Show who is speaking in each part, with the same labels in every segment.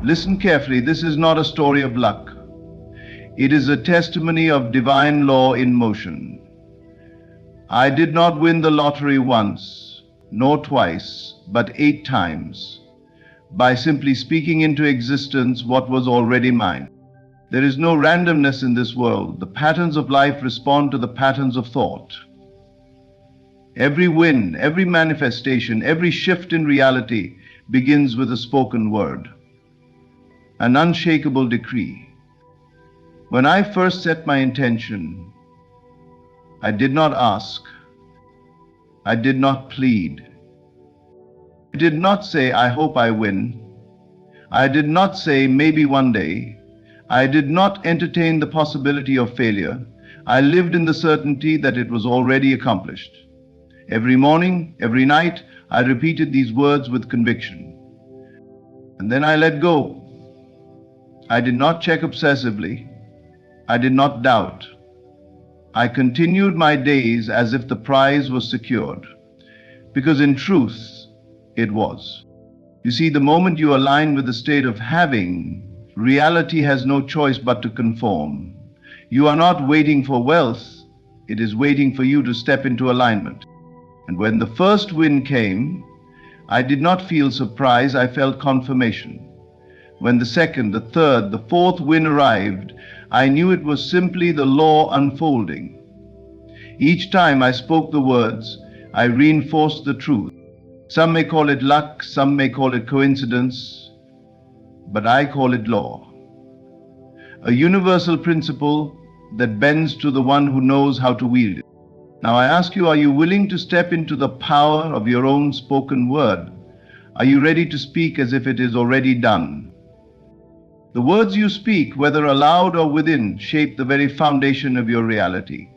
Speaker 1: Listen carefully, this is not a story of luck. It is a testimony of divine law in motion. I did not win the lottery once, nor twice, but 8 times, by simply speaking into existence what was already mine. There is no randomness in this world. The patterns of life respond to the patterns of thought. Every win, every manifestation, every shift in reality begins with a spoken word, an unshakable decree. When I first set my intention, I did not ask, I did not plead. I did not say, I hope I win. I did not say, maybe one day. I did not entertain the possibility of failure. I lived in the certainty that it was already accomplished. Every morning, every night, I repeated these words with conviction. And then I let go. I did not check obsessively. I did not doubt. I continued my days as if the prize was secured, because in truth, it was. You see, the moment you align with the state of having, reality has no choice but to conform. You are not waiting for wealth, it is waiting for you to step into alignment. And when the first win came, I did not feel surprise, I felt confirmation. When the second, the third, the fourth win arrived, I knew it was simply the law unfolding. Each time I spoke the words, I reinforced the truth. Some may call it luck, some may call it coincidence, but I call it law. A universal principle that bends to the one who knows how to wield it. Now I ask you, are you willing to step into the power of your own spoken word? Are you ready to speak as if it is already done? The words you speak, whether aloud or within, shape the very foundation of your reality.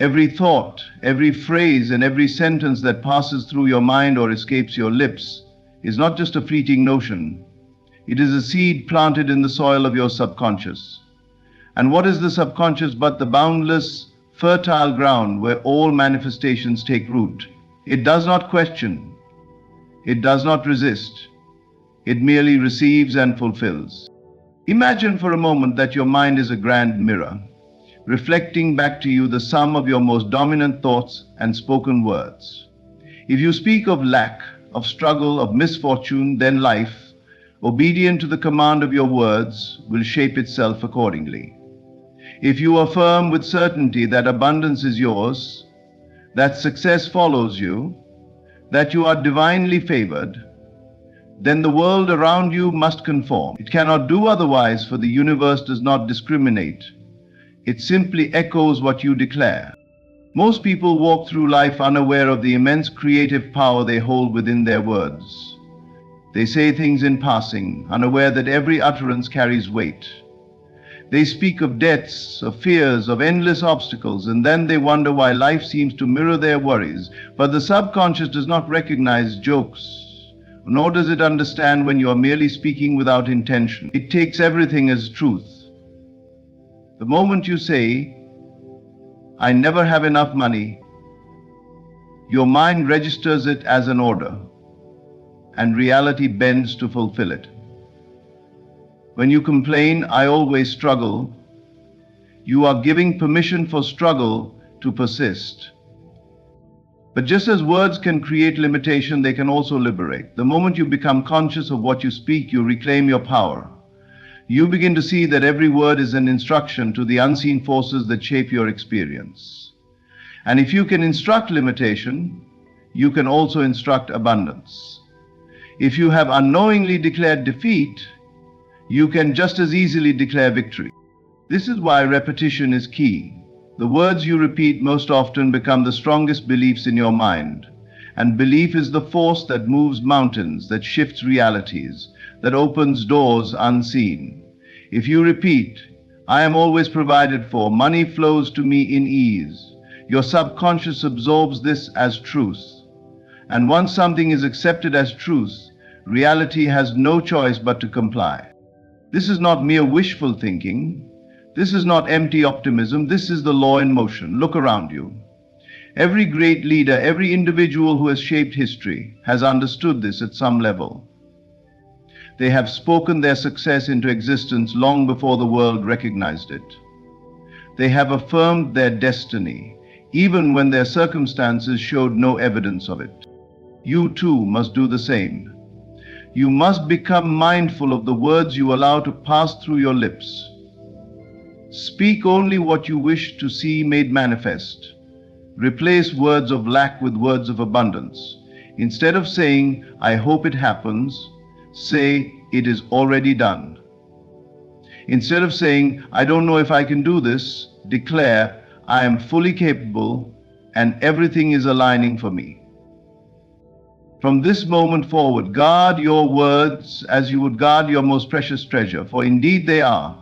Speaker 1: Every thought, every phrase, and every sentence that passes through your mind or escapes your lips is not just a fleeting notion. It is a seed planted in the soil of your subconscious. And what is the subconscious but the boundless, fertile ground where all manifestations take root? It does not question. It does not resist. It merely receives and fulfills. Imagine for a moment that your mind is a grand mirror, reflecting back to you the sum of your most dominant thoughts and spoken words. If you speak of lack, of struggle, of misfortune, then life, obedient to the command of your words, will shape itself accordingly. If you affirm with certainty that abundance is yours, that success follows you, that you are divinely favored, then the world around you must conform. It cannot do otherwise, for the universe does not discriminate. It simply echoes what you declare. Most people walk through life unaware of the immense creative power they hold within their words. They say things in passing, unaware that every utterance carries weight. They speak of debts, of fears, of endless obstacles, and then they wonder why life seems to mirror their worries. But the subconscious does not recognize jokes, nor does it understand when you are merely speaking without intention. It takes everything as truth. The moment you say, I never have enough money, your mind registers it as an order, and reality bends to fulfill it. When you complain, I always struggle, you are giving permission for struggle to persist. But just as words can create limitation, they can also liberate. The moment you become conscious of what you speak, you reclaim your power. You begin to see that every word is an instruction to the unseen forces that shape your experience. And if you can instruct limitation, you can also instruct abundance. If you have unknowingly declared defeat, you can just as easily declare victory. This is why repetition is key. The words you repeat most often become the strongest beliefs in your mind. And belief is the force that moves mountains, that shifts realities, that opens doors unseen. If you repeat, I am always provided for, money flows to me in ease, your subconscious absorbs this as truth. And once something is accepted as truth, reality has no choice but to comply. This is not mere wishful thinking. This is not empty optimism. This is the law in motion. Look around you. Every great leader, every individual who has shaped history has understood this at some level. They have spoken their success into existence long before the world recognized it. They have affirmed their destiny, even when their circumstances showed no evidence of it. You too must do the same. You must become mindful of the words you allow to pass through your lips. Speak only what you wish to see made manifest. Replace words of lack with words of abundance. Instead of saying, "I hope it happens," say, "It is already done." Instead of saying, "I don't know if I can do this," declare, "I am fully capable and everything is aligning for me." From this moment forward, guard your words as you would guard your most precious treasure, for indeed they are.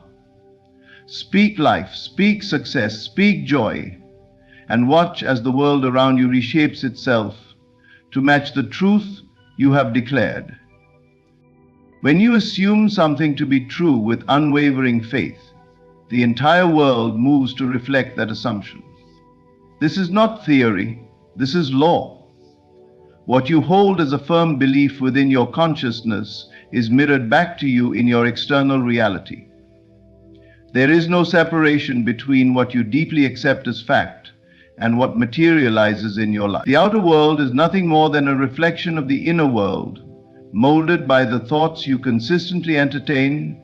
Speaker 1: Speak life, speak success, speak joy, and watch as the world around you reshapes itself to match the truth you have declared. When you assume something to be true with unwavering faith, the entire world moves to reflect that assumption. This is not theory, this is law. What you hold as a firm belief within your consciousness is mirrored back to you in your external reality. There is no separation between what you deeply accept as fact and what materializes in your life. The outer world is nothing more than a reflection of the inner world, molded by the thoughts you consistently entertain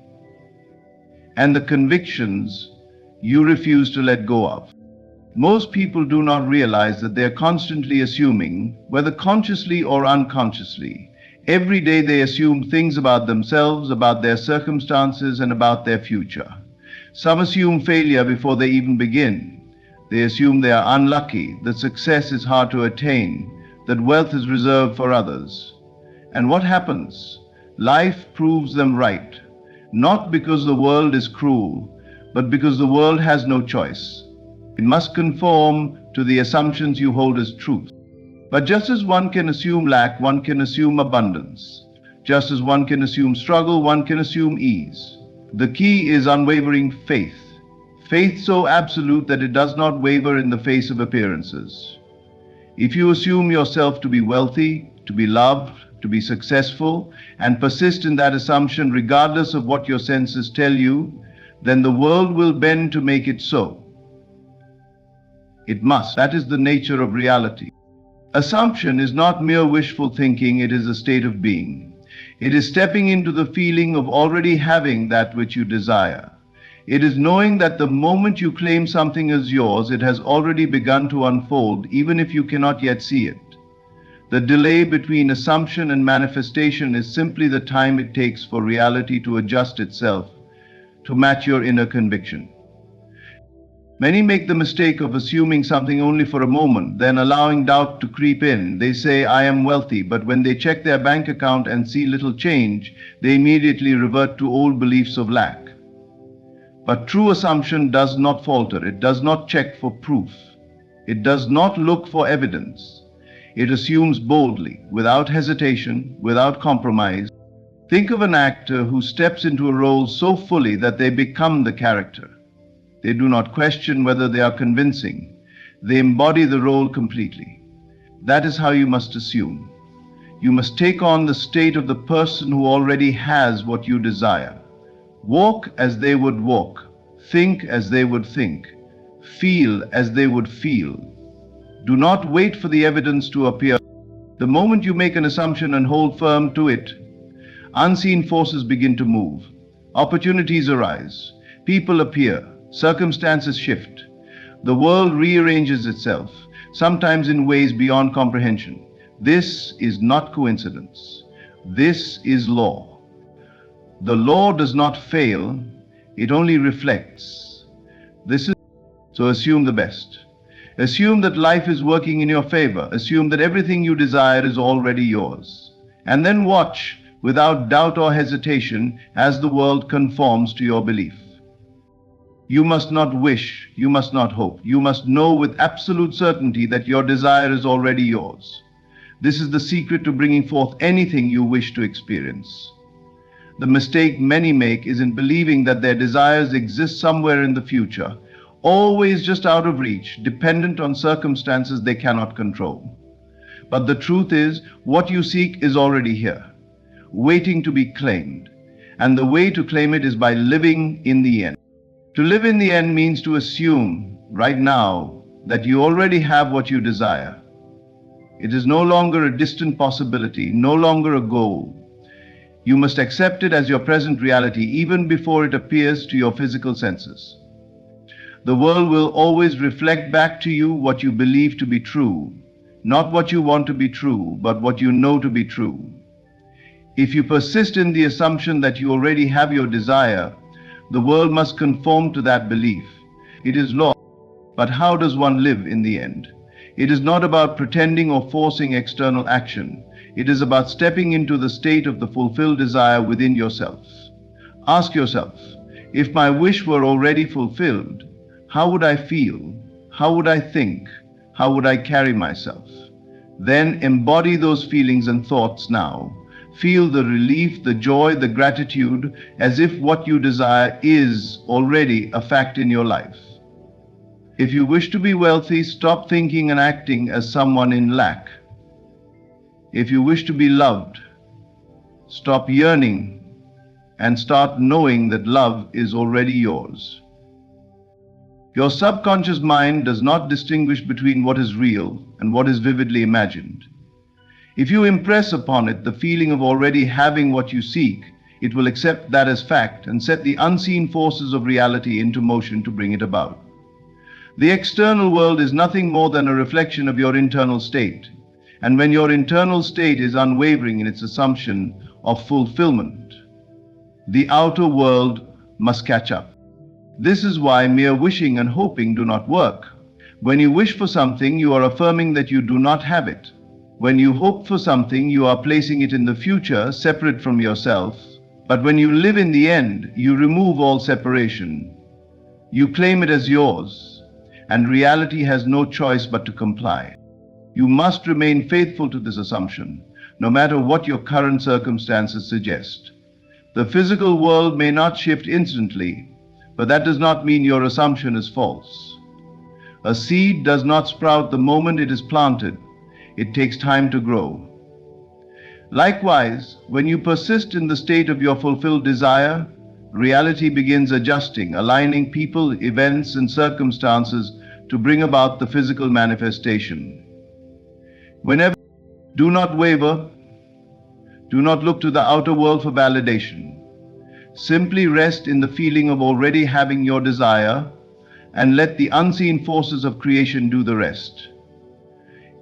Speaker 1: and the convictions you refuse to let go of. Most people do not realize that they are constantly assuming, whether consciously or unconsciously. Every day they assume things about themselves, about their circumstances, and about their future. Some assume failure before they even begin. They assume they are unlucky, that success is hard to attain, that wealth is reserved for others. And what happens? Life proves them right, not because the world is cruel, but because the world has no choice. It must conform to the assumptions you hold as truth. But just as one can assume lack, one can assume abundance. Just as one can assume struggle, one can assume ease. The key is unwavering faith. Faith so absolute that it does not waver in the face of appearances. If you assume yourself to be wealthy, to be loved, to be successful, and persist in that assumption regardless of what your senses tell you, then the world will bend to make it so. It must. That is the nature of reality. Assumption is not mere wishful thinking, it is a state of being. It is stepping into the feeling of already having that which you desire. It is knowing that the moment you claim something as yours, it has already begun to unfold, even if you cannot yet see it. The delay between assumption and manifestation is simply the time it takes for reality to adjust itself to match your inner conviction. Many make the mistake of assuming something only for a moment, then allowing doubt to creep in. They say, "I am wealthy," but when they check their bank account and see little change, they immediately revert to old beliefs of lack. But true assumption does not falter. It does not check for proof. It does not look for evidence. It assumes boldly, without hesitation, without compromise. Think of an actor who steps into a role so fully that they become the character. They do not question whether they are convincing. They embody the role completely. That is how you must assume. You must take on the state of the person who already has what you desire. Walk as they would walk. Think as they would think. Feel as they would feel. Do not wait for the evidence to appear. The moment you make an assumption and hold firm to it, unseen forces begin to move. Opportunities arise. People appear. Circumstances shift. The world rearranges itself, sometimes in ways beyond comprehension. This is not coincidence. This is law. The law does not fail, it only reflects. So assume the best. Assume that life is working in your favor. Assume that everything you desire is already yours. And then watch, without doubt or hesitation, as the world conforms to your belief. You must not wish, you must not hope. You must know with absolute certainty that your desire is already yours. This is the secret to bringing forth anything you wish to experience. The mistake many make is in believing that their desires exist somewhere in the future, always just out of reach, dependent on circumstances they cannot control. But the truth is, what you seek is already here. waiting to be claimed. And the way to claim it is by living in the end. To live in the end means to assume right now that you already have what you desire. It is no longer a distant possibility, no longer a goal. You must accept it as your present reality even before it appears to your physical senses. The world will always reflect back to you what you believe to be true, not what you want to be true, but what you know to be true. If you persist in the assumption that you already have your desire, the world must conform to that belief. It is law. But how does one live in the end? It is not about pretending or forcing external action. It is about stepping into the state of the fulfilled desire within yourself. Ask yourself, if my wish were already fulfilled, how would I feel? How would I think? How would I carry myself? Then embody those feelings and thoughts now. Feel the relief, the joy, the gratitude, as if what you desire is already a fact in your life. If you wish to be wealthy, stop thinking and acting as someone in lack. If you wish to be loved, stop yearning and start knowing that love is already yours. Your subconscious mind does not distinguish between what is real and what is vividly imagined. If you impress upon it the feeling of already having what you seek, it will accept that as fact and set the unseen forces of reality into motion to bring it about. The external world is nothing more than a reflection of your internal state. And when your internal state is unwavering in its assumption of fulfillment, the outer world must catch up. This is why mere wishing and hoping do not work. When you wish for something, you are affirming that you do not have it. When you hope for something, you are placing it in the future, separate from yourself. But when you live in the end, you remove all separation. You claim it as yours, and reality has no choice but to comply. You must remain faithful to this assumption, no matter what your current circumstances suggest. The physical world may not shift instantly, but that does not mean your assumption is false. A seed does not sprout the moment it is planted. It takes time to grow. Likewise, when you persist in the state of your fulfilled desire, reality begins adjusting, aligning people, events, and circumstances to bring about the physical manifestation. Whenever, do not waver, do not look to the outer world for validation. Simply rest in the feeling of already having your desire and let the unseen forces of creation do the rest.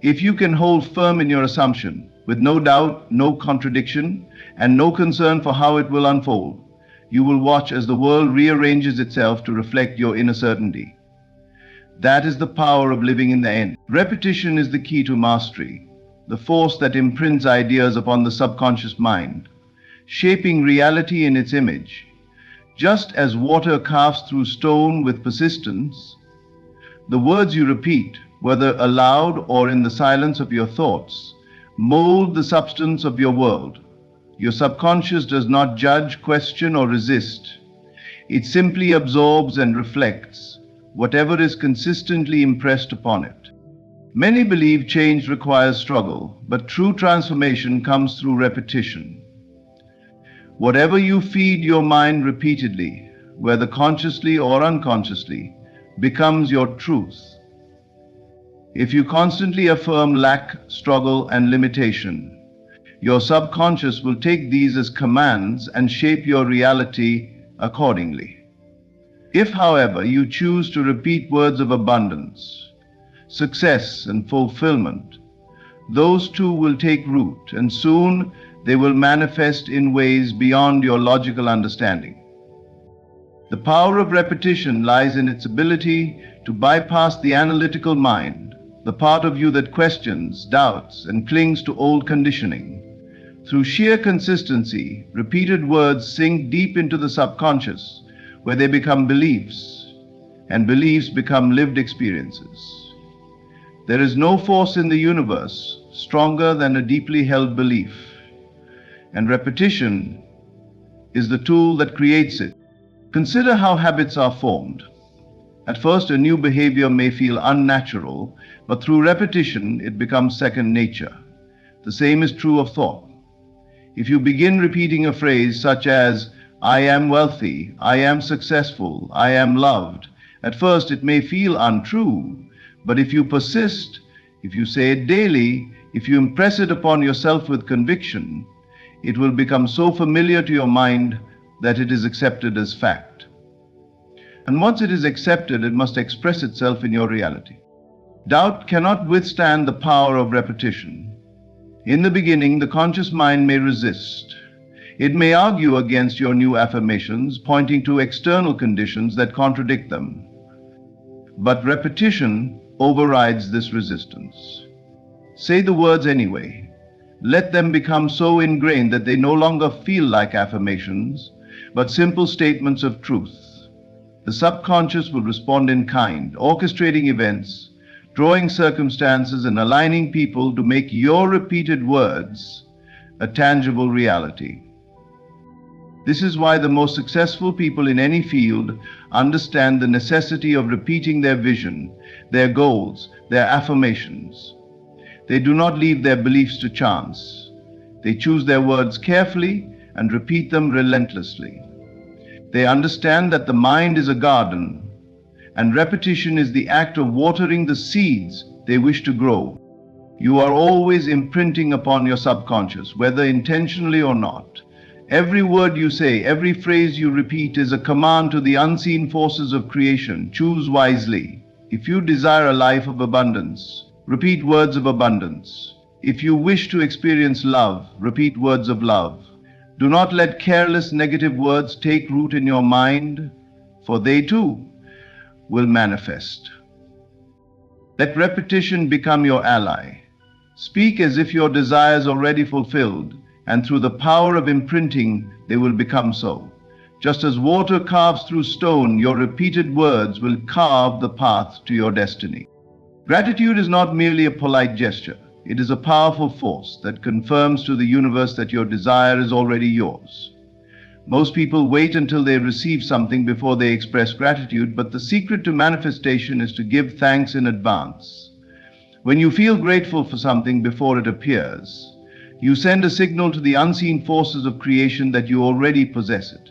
Speaker 1: If you can hold firm in your assumption, with no doubt, no contradiction, and no concern for how it will unfold, you will watch as the world rearranges itself to reflect your inner certainty. That is the power of living in the end. Repetition is the key to mastery, the force that imprints ideas upon the subconscious mind, shaping reality in its image. Just as water carves through stone with persistence, the words you repeat, whether aloud or in the silence of your thoughts, mold the substance of your world. Your subconscious does not judge, question, or resist. It simply absorbs and reflects whatever is consistently impressed upon it. Many believe change requires struggle, but true transformation comes through repetition. Whatever you feed your mind repeatedly, whether consciously or unconsciously, becomes your truth. If you constantly affirm lack, struggle, and limitation, your subconscious will take these as commands and shape your reality accordingly. If, however, you choose to repeat words of abundance, success, and fulfillment, those too will take root, and soon they will manifest in ways beyond your logical understanding. The power of repetition lies in its ability to bypass the analytical mind, the part of you that questions, doubts, and clings to old conditioning. Through sheer consistency, repeated words sink deep into the subconscious, where they become beliefs, and beliefs become lived experiences. There is no force in the universe stronger than a deeply held belief, and repetition is the tool that creates it. Consider how habits are formed. At first, a new behavior may feel unnatural, but through repetition, it becomes second nature. The same is true of thought. If you begin repeating a phrase such as, I am wealthy, I am successful, I am loved, at first it may feel untrue, but if you persist, if you say it daily, if you impress it upon yourself with conviction, it will become so familiar to your mind that it is accepted as fact. And once it is accepted, it must express itself in your reality. Doubt cannot withstand the power of repetition. In the beginning, the conscious mind may resist. It may argue against your new affirmations, pointing to external conditions that contradict them. But repetition overrides this resistance. Say the words anyway. Let them become so ingrained that they no longer feel like affirmations, but simple statements of truth. The subconscious will respond in kind, orchestrating events, drawing circumstances, and aligning people to make your repeated words a tangible reality. This is why the most successful people in any field understand the necessity of repeating their vision, their goals, their affirmations. They do not leave their beliefs to chance. They choose their words carefully and repeat them relentlessly. They understand that the mind is a garden, and repetition is the act of watering the seeds they wish to grow. You are always imprinting upon your subconscious, whether intentionally or not. Every word you say, every phrase you repeat is a command to the unseen forces of creation. Choose wisely. If you desire a life of abundance, repeat words of abundance. If you wish to experience love, repeat words of love. Do not let careless negative words take root in your mind, for they too will manifest. Let repetition become your ally. Speak as if your desires are already fulfilled, and through the power of imprinting, they will become so. Just as water carves through stone, your repeated words will carve the path to your destiny. Gratitude is not merely a polite gesture. It is a powerful force that confirms to the universe that your desire is already yours. Most people wait until they receive something before they express gratitude, but the secret to manifestation is to give thanks in advance. When you feel grateful for something before it appears, you send a signal to the unseen forces of creation that you already possess it,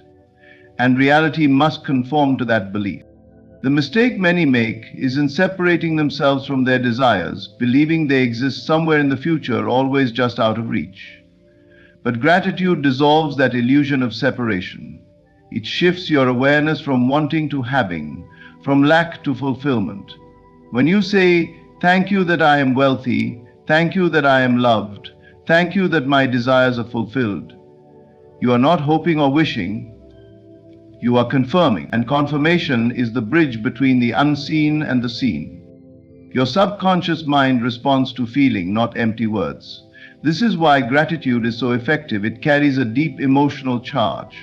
Speaker 1: and reality must conform to that belief. The mistake many make is in separating themselves from their desires, believing they exist somewhere in the future, always just out of reach. But gratitude dissolves that illusion of separation. It shifts your awareness from wanting to having, from lack to fulfillment. When you say, "Thank you that I am wealthy, thank you that I am loved, thank you that my desires are fulfilled," you are not hoping or wishing, you are confirming, and confirmation is the bridge between the unseen and the seen. Your subconscious mind responds to feeling, not empty words. This is why gratitude is so effective. It carries a deep emotional charge.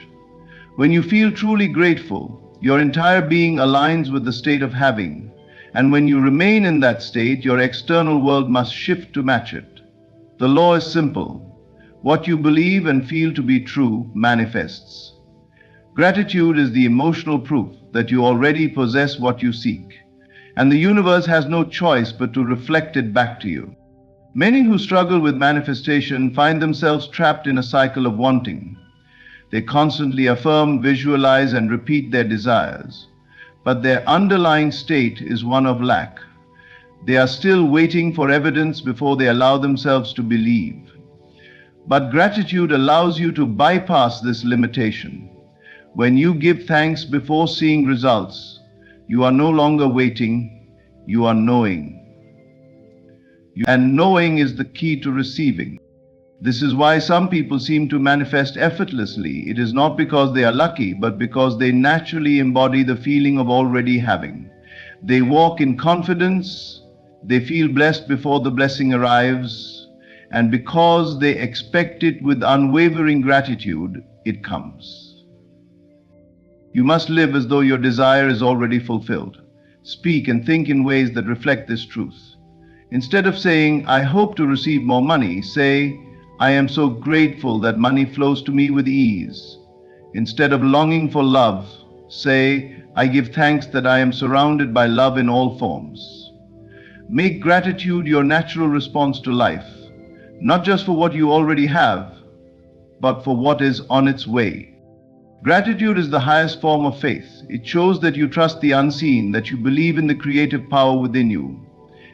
Speaker 1: When you feel truly grateful, your entire being aligns with the state of having, and when you remain in that state, your external world must shift to match it. The law is simple. What you believe and feel to be true manifests. Gratitude is the emotional proof that you already possess what you seek, and the universe has no choice but to reflect it back to you. Many who struggle with manifestation find themselves trapped in a cycle of wanting. They constantly affirm, visualize, and repeat their desires, but their underlying state is one of lack. They are still waiting for evidence before they allow themselves to believe. But gratitude allows you to bypass this limitation. When you give thanks before seeing results, you are no longer waiting, you are knowing. And knowing is the key to receiving. This is why some people seem to manifest effortlessly. It is not because they are lucky, but because they naturally embody the feeling of already having. They walk in confidence, they feel blessed before the blessing arrives, and because they expect it with unwavering gratitude, it comes. You must live as though your desire is already fulfilled. Speak and think in ways that reflect this truth. Instead of saying, "I hope to receive more money," say, "I am so grateful that money flows to me with ease." Instead of longing for love, say, "I give thanks that I am surrounded by love in all forms." Make gratitude your natural response to life, not just for what you already have, but for what is on its way. Gratitude is the highest form of faith. It shows that you trust the unseen, that you believe in the creative power within you.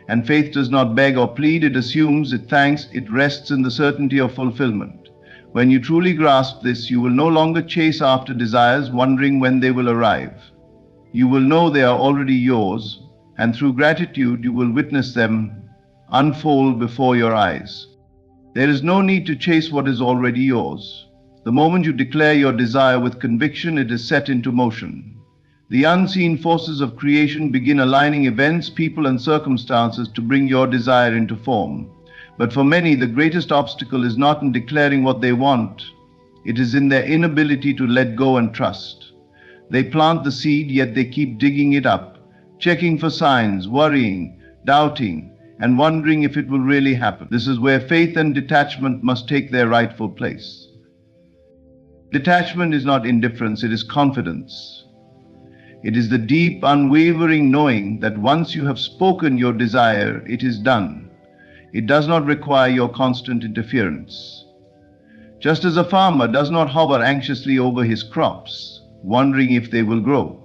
Speaker 1: And faith does not beg or plead, it assumes, it thanks, it rests in the certainty of fulfillment. When you truly grasp this, you will no longer chase after desires, wondering when they will arrive. You will know they are already yours, and through gratitude you will witness them unfold before your eyes. There is no need to chase what is already yours. The moment you declare your desire with conviction, it is set into motion. The unseen forces of creation begin aligning events, people, and circumstances to bring your desire into form. But for many, the greatest obstacle is not in declaring what they want. It is in their inability to let go and trust. They plant the seed, yet they keep digging it up, checking for signs, worrying, doubting, and wondering if it will really happen. This is where faith and detachment must take their rightful place. Detachment is not indifference, it is confidence. It is the deep, unwavering knowing that once you have spoken your desire, it is done. It does not require your constant interference. Just as a farmer does not hover anxiously over his crops, wondering if they will grow,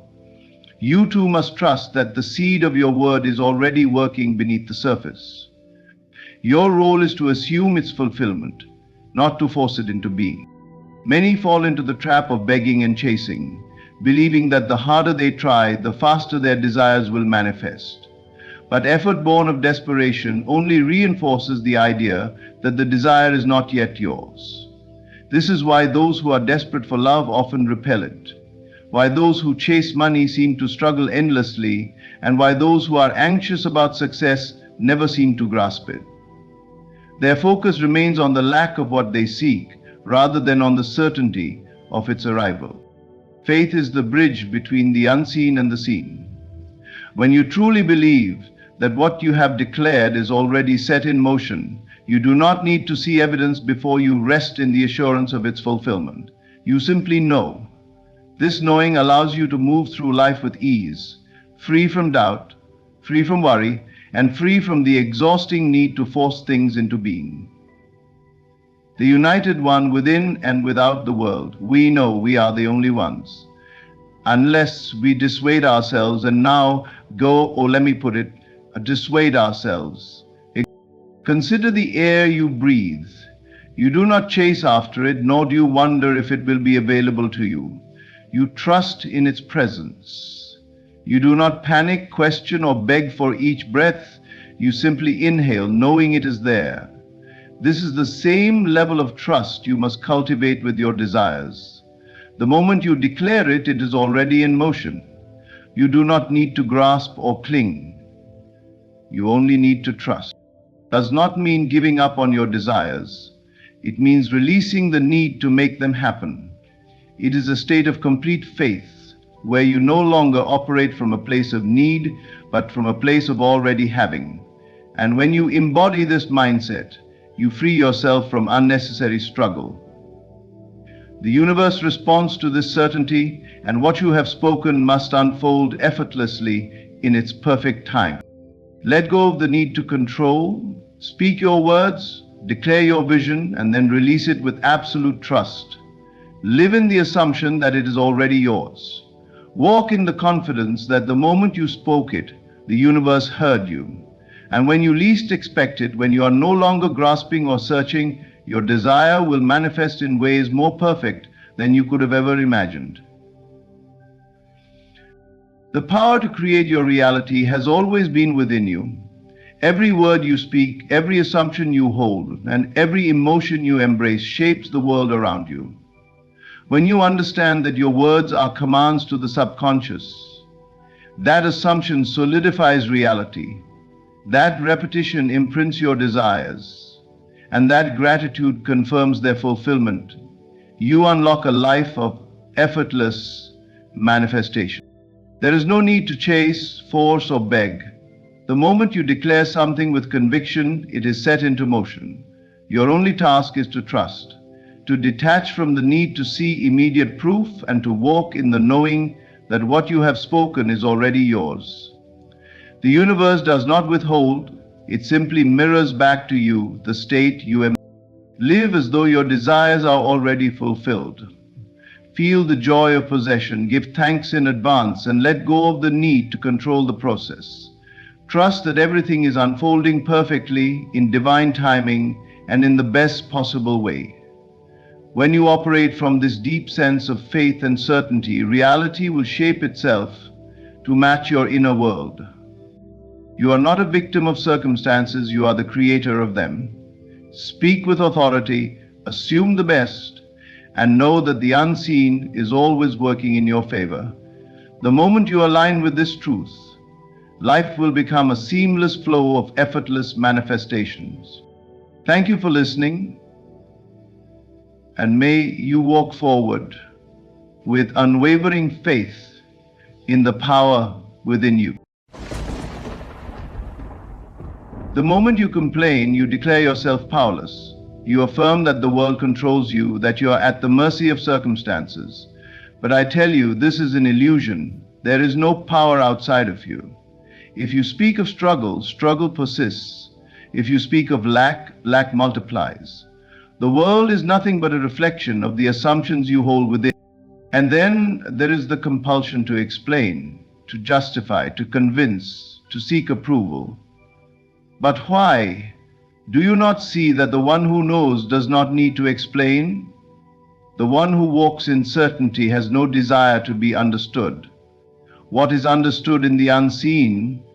Speaker 1: you too must trust that the seed of your word is already working beneath the surface. Your role is to assume its fulfillment, not to force it into being. Many fall into the trap of begging and chasing, believing that the harder they try, the faster their desires will manifest. But effort born of desperation only reinforces the idea that the desire is not yet yours. This is why those who are desperate for love often repel it, why those who chase money seem to struggle endlessly, and why those who are anxious about success never seem to grasp it. Their focus remains on the lack of what they seek, rather than on the certainty of its arrival. Faith is the bridge between the unseen and the seen. When you truly believe that what you have declared is already set in motion, you do not need to see evidence before you rest in the assurance of its fulfillment. You simply know. This knowing allows you to move through life with ease, free from doubt, free from worry, and free from the exhausting need to force things into being. The united one within and without the world, we know we are the only ones. Unless we dissuade ourselves and now go, or let me put it, dissuade ourselves. Consider the air you breathe. You do not chase after it, nor do you wonder if it will be available to you. You trust in its presence. You do not panic, question, or beg for each breath. You simply inhale, knowing it is there. This is the same level of trust you must cultivate with your desires. The moment you declare it, it is already in motion. You do not need to grasp or cling. You only need to trust. It does not mean giving up on your desires. It means releasing the need to make them happen. It is a state of complete faith, where you no longer operate from a place of need, but from a place of already having. And when you embody this mindset, you free yourself from unnecessary struggle. The universe responds to this certainty, and what you have spoken must unfold effortlessly in its perfect time. Let go of the need to control. Speak your words, declare your vision, and then release it with absolute trust. Live in the assumption that it is already yours. Walk in the confidence that the moment you spoke it, the universe heard you. And when you least expect it, when you are no longer grasping or searching, your desire will manifest in ways more perfect than you could have ever imagined. The power to create your reality has always been within you. Every word you speak, every assumption you hold, and every emotion you embrace shapes the world around you. When you understand that your words are commands to the subconscious, that assumption solidifies reality. That repetition imprints your desires, and that gratitude confirms their fulfillment. You unlock a life of effortless manifestation. There is no need to chase, force, or beg. The moment you declare something with conviction, it is set into motion. Your only task is to trust, to detach from the need to see immediate proof, and to walk in the knowing that what you have spoken is already yours. The universe does not withhold, it simply mirrors back to you the state you embody. Live as though your desires are already fulfilled. Feel the joy of possession, give thanks in advance, and let go of the need to control the process. Trust that everything is unfolding perfectly in divine timing and in the best possible way. When you operate from this deep sense of faith and certainty, reality will shape itself to match your inner world. You are not a victim of circumstances, you are the creator of them. Speak with authority, assume the best, and know that the unseen is always working in your favor. The moment you align with this truth, life will become a seamless flow of effortless manifestations. Thank you for listening, and may you walk forward with unwavering faith in the power within you. The moment you complain, you declare yourself powerless. You affirm that the world controls you, that you are at the mercy of circumstances. But I tell you, this is an illusion. There is no power outside of you. If you speak of struggle, struggle persists. If you speak of lack, lack multiplies. The world is nothing but a reflection of the assumptions you hold within. And then there is the compulsion to explain, to justify, to convince, to seek approval. But why? Do you not see that the one who knows does not need to explain? The one who walks in certainty has no desire to be understood. What is understood in the unseen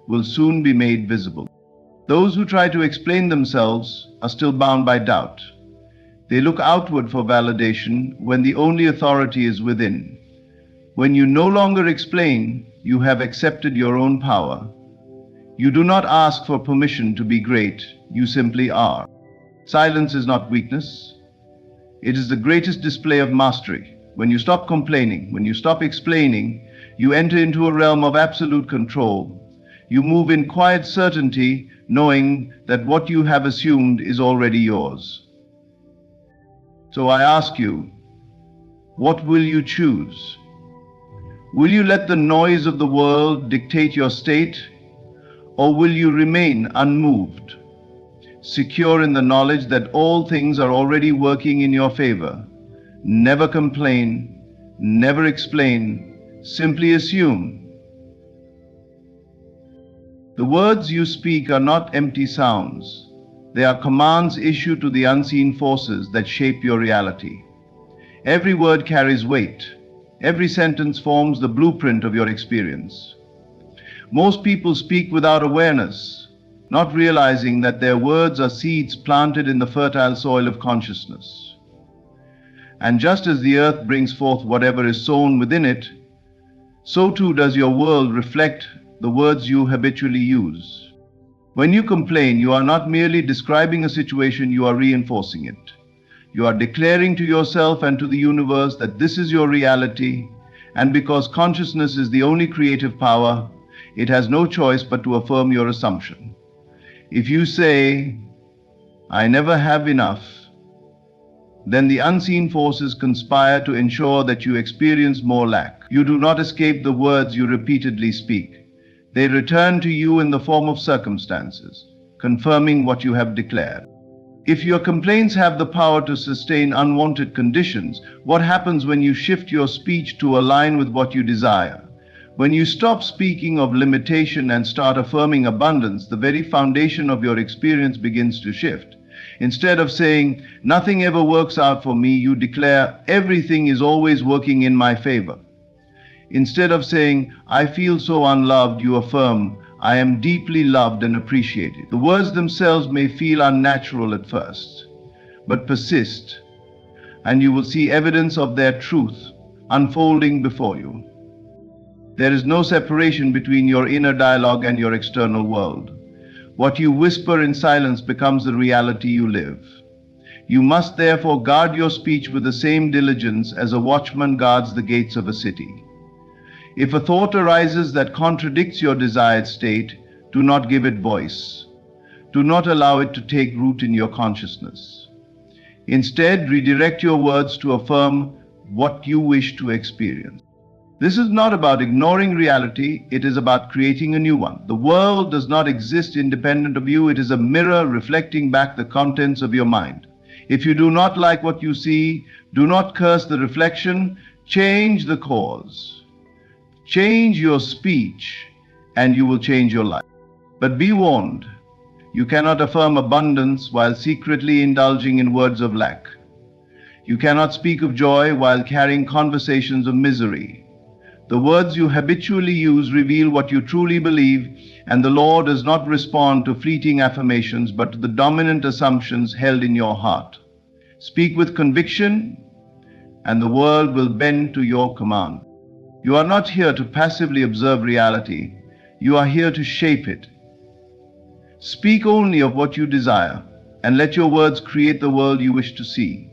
Speaker 1: will soon be made visible. Those who try to explain themselves are still bound by doubt. They look outward for validation when the only authority is within. When you no longer explain, you have accepted your own power. You do not ask for permission to be great, you simply are. Silence is not weakness. It is the greatest display of mastery. When you stop complaining, when you stop explaining, you enter into a realm of absolute control. You move in quiet certainty, knowing that what you have assumed is already yours. So I ask you, what will you choose? Will you let the noise of the world dictate your state? Or will you remain unmoved, secure in the knowledge that all things are already working in your favor? Never complain, never explain, simply assume. The words you speak are not empty sounds. They are commands issued to the unseen forces that shape your reality. Every word carries weight. Every sentence forms the blueprint of your experience. Most people speak without awareness, not realizing that their words are seeds planted in the fertile soil of consciousness. And just as the earth brings forth whatever is sown within it, so too does your world reflect the words you habitually use. When you complain, you are not merely describing a situation, you are reinforcing it. You are declaring to yourself and to the universe that this is your reality, and because consciousness is the only creative power, it has no choice but to affirm your assumption. If you say, "I never have enough," then the unseen forces conspire to ensure that you experience more lack. You do not escape the words you repeatedly speak. They return to you in the form of circumstances, confirming what you have declared. If your complaints have the power to sustain unwanted conditions, what happens when you shift your speech to align with what you desire? When you stop speaking of limitation and start affirming abundance, the very foundation of your experience begins to shift. Instead of saying, "Nothing ever works out for me," you declare, "Everything is always working in my favor." Instead of saying, "I feel so unloved," you affirm, "I am deeply loved and appreciated." The words themselves may feel unnatural at first, but persist, and you will see evidence of their truth unfolding before you. There is no separation between your inner dialogue and your external world. What you whisper in silence becomes the reality you live. You must therefore guard your speech with the same diligence as a watchman guards the gates of a city. If a thought arises that contradicts your desired state, do not give it voice. Do not allow it to take root in your consciousness. Instead, redirect your words to affirm what you wish to experience. This is not about ignoring reality, it is about creating a new one. The world does not exist independent of you, it is a mirror reflecting back the contents of your mind. If you do not like what you see, do not curse the reflection, change the cause. Change your speech, and you will change your life. But be warned, you cannot affirm abundance while secretly indulging in words of lack. You cannot speak of joy while carrying conversations of misery. The words you habitually use reveal what you truly believe, and the law does not respond to fleeting affirmations but to the dominant assumptions held in your heart. Speak with conviction, and the world will bend to your command. You are not here to passively observe reality. You are here to shape it. Speak only of what you desire, and let your words create the world you wish to see.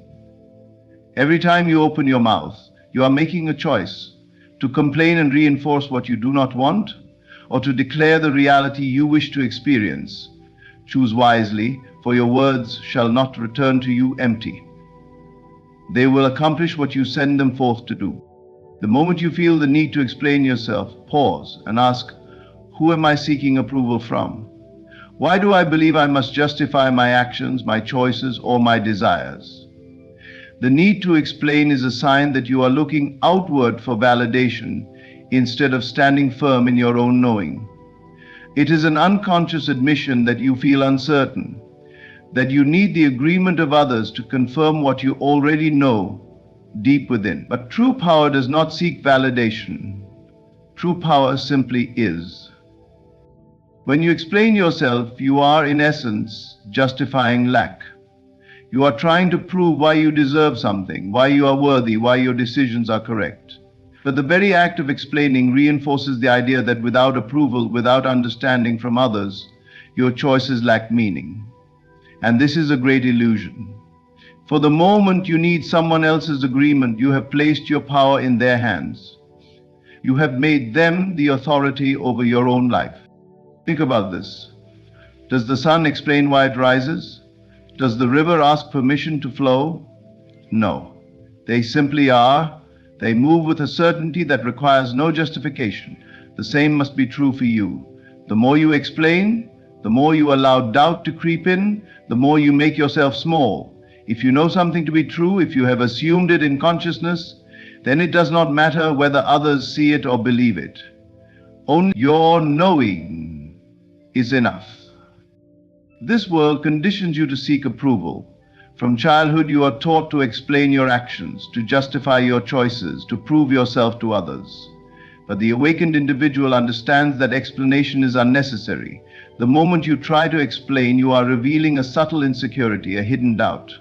Speaker 1: Every time you open your mouth, you are making a choice to complain and reinforce what you do not want, or to declare the reality you wish to experience. Choose wisely, for your words shall not return to you empty. They will accomplish what you send them forth to do. The moment you feel the need to explain yourself, pause and ask, who am I seeking approval from? Why do I believe I must justify my actions, my choices, or my desires? The need to explain is a sign that you are looking outward for validation instead of standing firm in your own knowing. It is an unconscious admission that you feel uncertain, that you need the agreement of others to confirm what you already know deep within. But true power does not seek validation. True power simply is. When you explain yourself, you are in essence justifying lack. You are trying to prove why you deserve something, why you are worthy, why your decisions are correct. But the very act of explaining reinforces the idea that without approval, without understanding from others, your choices lack meaning. And this is a great illusion. For the moment you need someone else's agreement, you have placed your power in their hands. You have made them the authority over your own life. Think about this. Does the sun explain why it rises? Does the river ask permission to flow? No. They simply are. They move with a certainty that requires no justification. The same must be true for you. The more you explain, the more you allow doubt to creep in, the more you make yourself small. If you know something to be true, if you have assumed it in consciousness, then it does not matter whether others see it or believe it. Only your knowing is enough. This world conditions you to seek approval. From childhood, you are taught to explain your actions, to justify your choices, to prove yourself to others. But the awakened individual understands that explanation is unnecessary. The moment you try to explain, you are revealing a subtle insecurity, a hidden doubt.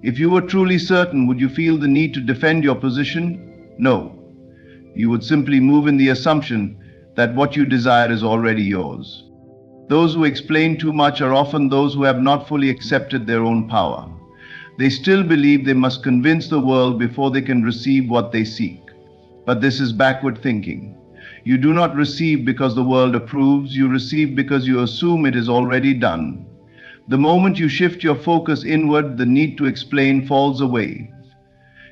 Speaker 1: If you were truly certain, would you feel the need to defend your position? No. You would simply move in the assumption that what you desire is already yours. Those who explain too much are often those who have not fully accepted their own power. They still believe they must convince the world before they can receive what they seek. But this is backward thinking. You do not receive because the world approves, you receive because you assume it is already done. The moment you shift your focus inward, the need to explain falls away.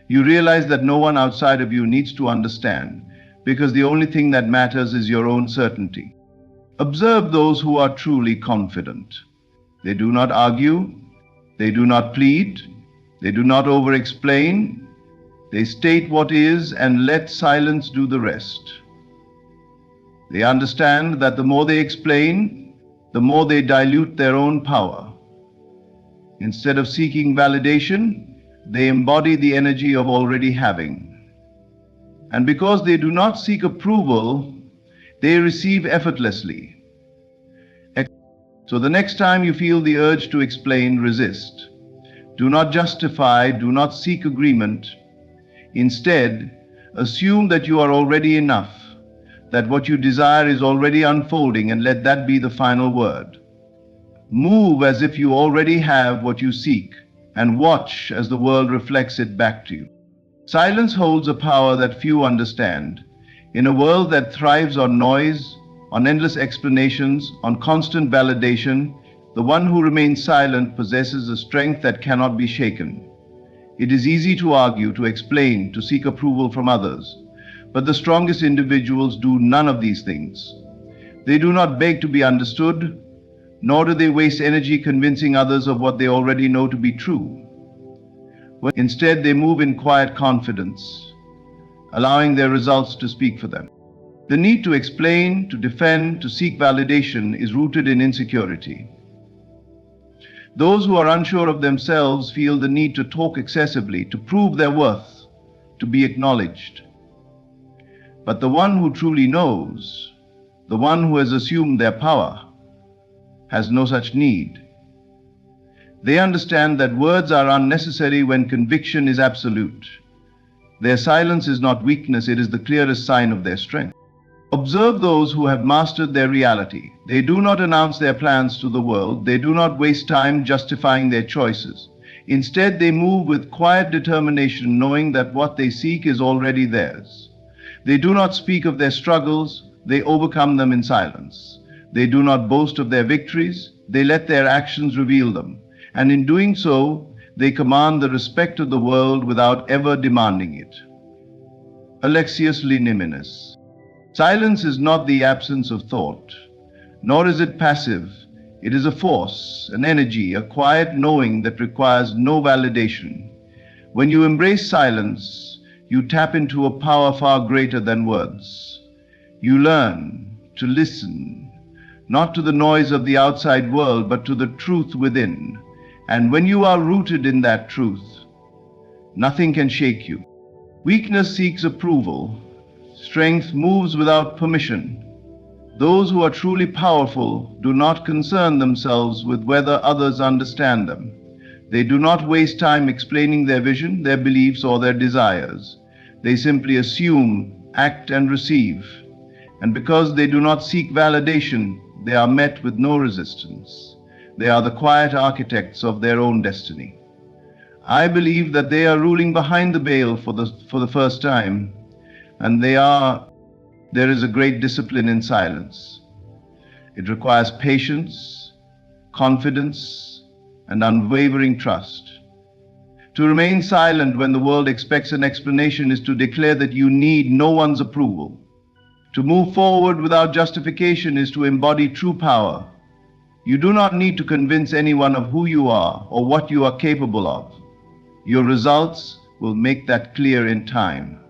Speaker 1: You realize that no one outside of you needs to understand, because the only thing that matters is your own certainty. Observe those who are truly confident. They do not argue, they do not plead, they do not over-explain. They state what is and let silence do the rest. They understand that the more they explain, the more they dilute their own power. Instead of seeking validation, they embody the energy of already having. And because they do not seek approval, they receive effortlessly. So the next time you feel the urge to explain, resist. Do not justify, do not seek agreement. Instead, assume that you are already enough, that what you desire is already unfolding, and let that be the final word. Move as if you already have what you seek, and watch as the world reflects it back to you. Silence holds a power that few understand. In a world that thrives on noise, on endless explanations, on constant validation, the one who remains silent possesses a strength that cannot be shaken. It is easy to argue, to explain, to seek approval from others, but the strongest individuals do none of these things. They do not beg to be understood, nor do they waste energy convincing others of what they already know to be true. Instead, they move in quiet confidence, allowing their results to speak for them. The need to explain, to defend, to seek validation is rooted in insecurity. Those who are unsure of themselves feel the need to talk excessively, to prove their worth, to be acknowledged. But the one who truly knows, the one who has assumed their power, has no such need. They understand that words are unnecessary when conviction is absolute. Their silence is not weakness, it is the clearest sign of their strength. Observe those who have mastered their reality. They do not announce their plans to the world. They do not waste time justifying their choices. Instead, they move with quiet determination, knowing that what they seek is already theirs. They do not speak of their struggles. They overcome them in silence. They do not boast of their victories. They let their actions reveal them. And in doing so, they command the respect of the world without ever demanding it. Alexius Liminius. Silence is not the absence of thought, nor is it passive. It is a force, an energy, a quiet knowing that requires no validation. When you embrace silence, you tap into a power far greater than words. You learn to listen, not to the noise of the outside world, but to the truth within. And when you are rooted in that truth, nothing can shake you. Weakness seeks approval. Strength moves without permission. Those who are truly powerful do not concern themselves with whether others understand them. They do not waste time explaining their vision, their beliefs, or their desires. They simply assume, act, and receive. And because they do not seek validation, they are met with no resistance. They are the quiet architects of their own destiny. I believe that they are ruling behind the veil for the first time, and there is a great discipline in silence. It requires patience, confidence, and unwavering trust. To remain silent when the world expects an explanation is to declare that you need no one's approval. To move forward without justification is to embody true power. You do not need to convince anyone of who you are or what you are capable of. Your results will make that clear in time.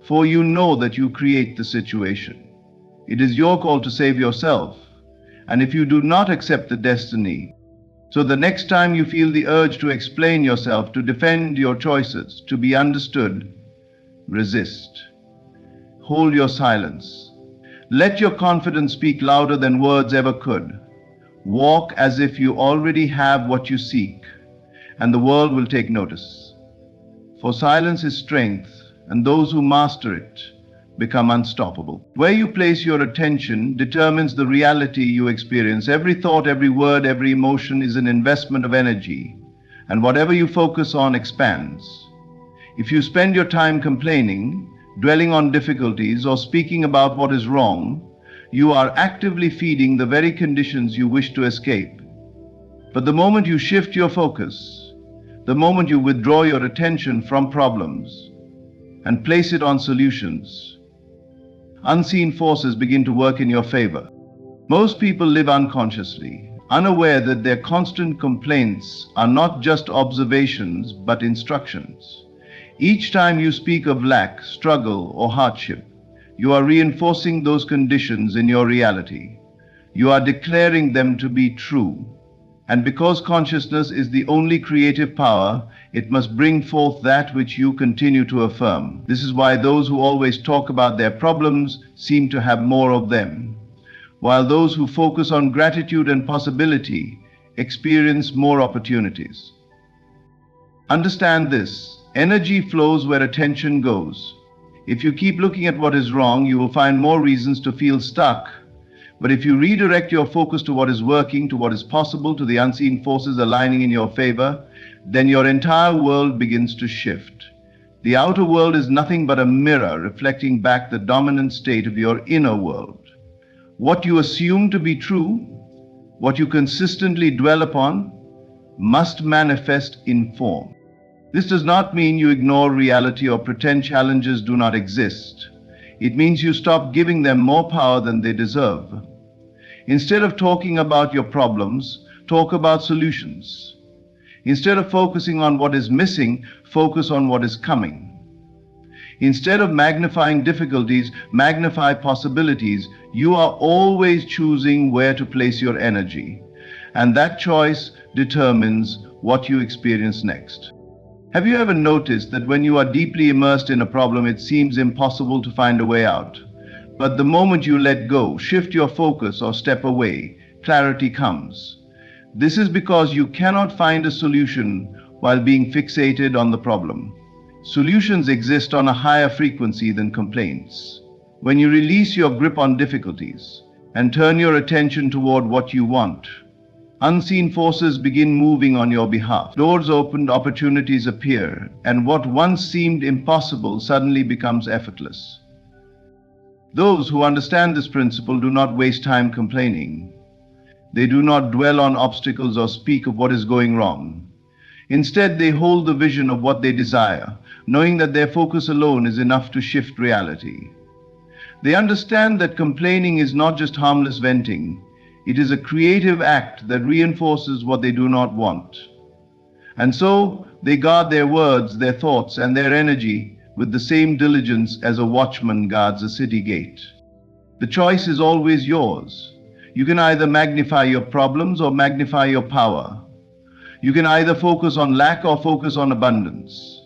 Speaker 1: For you know that you create the situation. It is your call to save yourself. And if you do not accept the destiny, so the next time you feel the urge to explain yourself, to defend your choices, to be understood, resist. Hold your silence. Let your confidence speak louder than words ever could. Walk as if you already have what you seek, and the world will take notice. For silence is strength, and those who master it become unstoppable. Where you place your attention determines the reality you experience. Every thought, every word, every emotion is an investment of energy, and whatever you focus on expands. If you spend your time complaining, dwelling on difficulties, or speaking about what is wrong, you are actively feeding the very conditions you wish to escape. But the moment you shift your focus, the moment you withdraw your attention from problems and place it on solutions, unseen forces begin to work in your favor. Most people live unconsciously, unaware that their constant complaints are not just observations but instructions. Each time you speak of lack, struggle, or hardship, you are reinforcing those conditions in your reality. You are declaring them to be true. And because consciousness is the only creative power, it must bring forth that which you continue to affirm. This is why those who always talk about their problems seem to have more of them, while those who focus on gratitude and possibility experience more opportunities. Understand this: energy flows where attention goes. If you keep looking at what is wrong, you will find more reasons to feel stuck. But if you redirect your focus to what is working, to what is possible, to the unseen forces aligning in your favor, then your entire world begins to shift. The outer world is nothing but a mirror reflecting back the dominant state of your inner world. What you assume to be true, what you consistently dwell upon, must manifest in form. This does not mean you ignore reality or pretend challenges do not exist. It means you stop giving them more power than they deserve. Instead of talking about your problems, talk about solutions. Instead of focusing on what is missing, focus on what is coming. Instead of magnifying difficulties, magnify possibilities. You are always choosing where to place your energy, and that choice determines what you experience next. Have you ever noticed that when you are deeply immersed in a problem, it seems impossible to find a way out? But the moment you let go, shift your focus, or step away, clarity comes. This is because you cannot find a solution while being fixated on the problem. Solutions exist on a higher frequency than complaints. When you release your grip on difficulties and turn your attention toward what you want, unseen forces begin moving on your behalf. Doors open, opportunities appear, and what once seemed impossible suddenly becomes effortless. Those who understand this principle do not waste time complaining. They do not dwell on obstacles or speak of what is going wrong. Instead, they hold the vision of what they desire, knowing that their focus alone is enough to shift reality. They understand that complaining is not just harmless venting. It is a creative act that reinforces what they do not want. And so, they guard their words, their thoughts, and their energy with the same diligence as a watchman guards a city gate. The choice is always yours. You can either magnify your problems or magnify your power. You can either focus on lack or focus on abundance.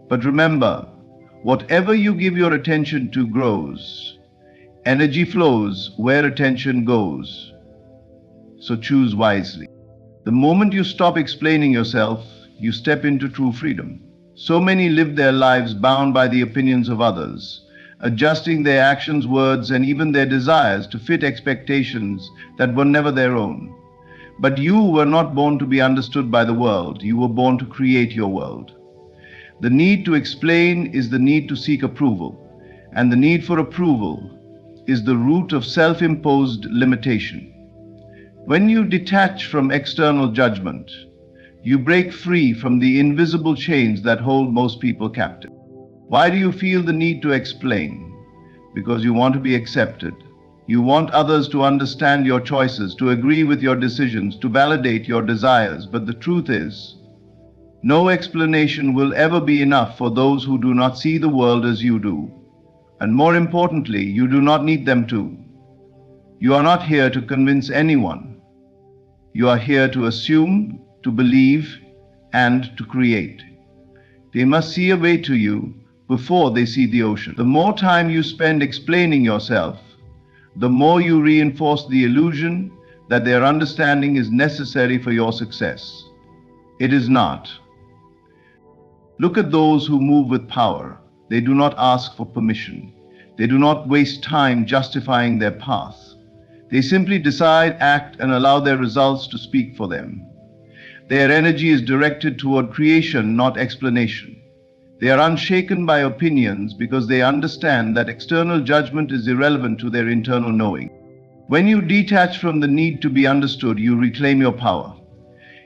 Speaker 1: But remember, whatever you give your attention to grows. Energy flows where attention goes. So choose wisely. The moment you stop explaining yourself, you step into true freedom. So many live their lives bound by the opinions of others, adjusting their actions, words, and even their desires to fit expectations that were never their own. But you were not born to be understood by the world. You were born to create your world. The need to explain is the need to seek approval, and the need for approval is the root of self-imposed limitation. When you detach from external judgment, you break free from the invisible chains that hold most people captive. Why do you feel the need to explain? Because you want to be accepted. You want others to understand your choices, to agree with your decisions, to validate your desires. But the truth is, no explanation will ever be enough for those who do not see the world as you do. And more importantly, you do not need them to. You are not here to convince anyone. You are here to assume, to believe, and to create. They must see a way to you before they see the ocean. The more time you spend explaining yourself, the more you reinforce the illusion that their understanding is necessary for your success. It is not. Look at those who move with power. They do not ask for permission. They do not waste time justifying their path. They simply decide, act, and allow their results to speak for them. Their energy is directed toward creation, not explanation. They are unshaken by opinions because they understand that external judgment is irrelevant to their internal knowing. When you detach from the need to be understood, you reclaim your power.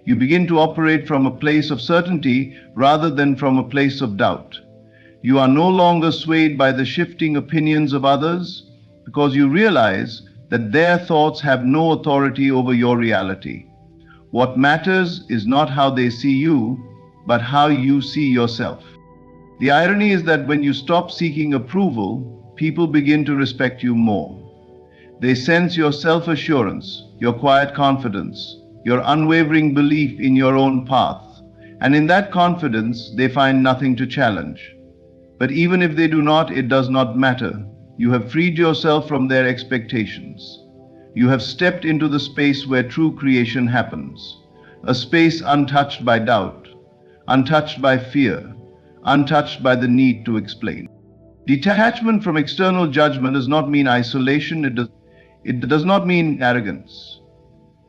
Speaker 1: You begin to operate from a place of certainty rather than from a place of doubt. You are no longer swayed by the shifting opinions of others because you realize that their thoughts have no authority over your reality. What matters is not how they see you, but how you see yourself. The irony is that when you stop seeking approval, people begin to respect you more. They sense your self-assurance, your quiet confidence, your unwavering belief in your own path, and in that confidence, they find nothing to challenge. But even if they do not, it does not matter. You have freed yourself from their expectations. You have stepped into the space where true creation happens, a space untouched by doubt, untouched by fear, untouched by the need to explain. Detachment from external judgment does not mean isolation. It does not mean arrogance.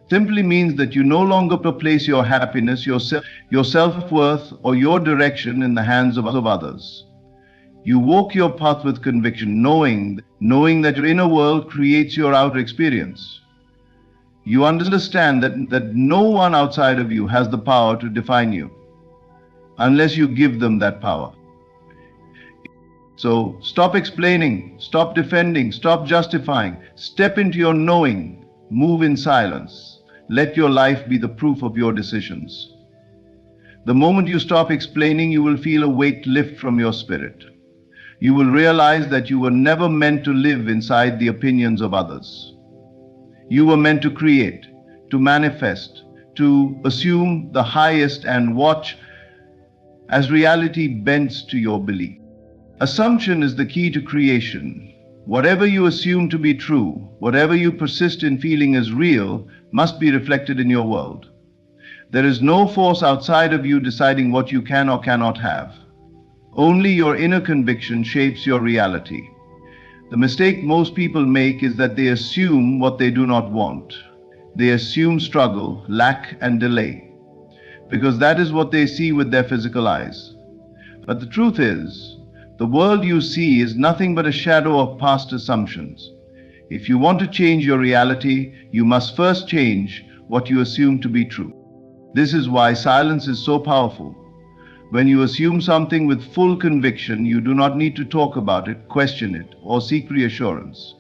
Speaker 1: It simply means that you no longer place your happiness, your self-worth, or your direction in the hands of others. You walk your path with conviction, knowing that your inner world creates your outer experience. You understand that no one outside of you has the power to define you, unless you give them that power. So stop explaining, stop defending, stop justifying. Step into your knowing, move in silence. Let your life be the proof of your decisions. The moment you stop explaining, you will feel a weight lift from your spirit. You will realize that you were never meant to live inside the opinions of others. You were meant to create, to manifest, to assume the highest and watch as reality bends to your belief. Assumption is the key to creation. Whatever you assume to be true, whatever you persist in feeling as real, must be reflected in your world. There is no force outside of you deciding what you can or cannot have. Only your inner conviction shapes your reality. The mistake most people make is that they assume what they do not want. They assume struggle, lack, and delay, because that is what they see with their physical eyes. But the truth is, the world you see is nothing but a shadow of past assumptions. If you want to change your reality, you must first change what you assume to be true. This is why silence is so powerful. When you assume something with full conviction, you do not need to talk about it, question it, or seek reassurance.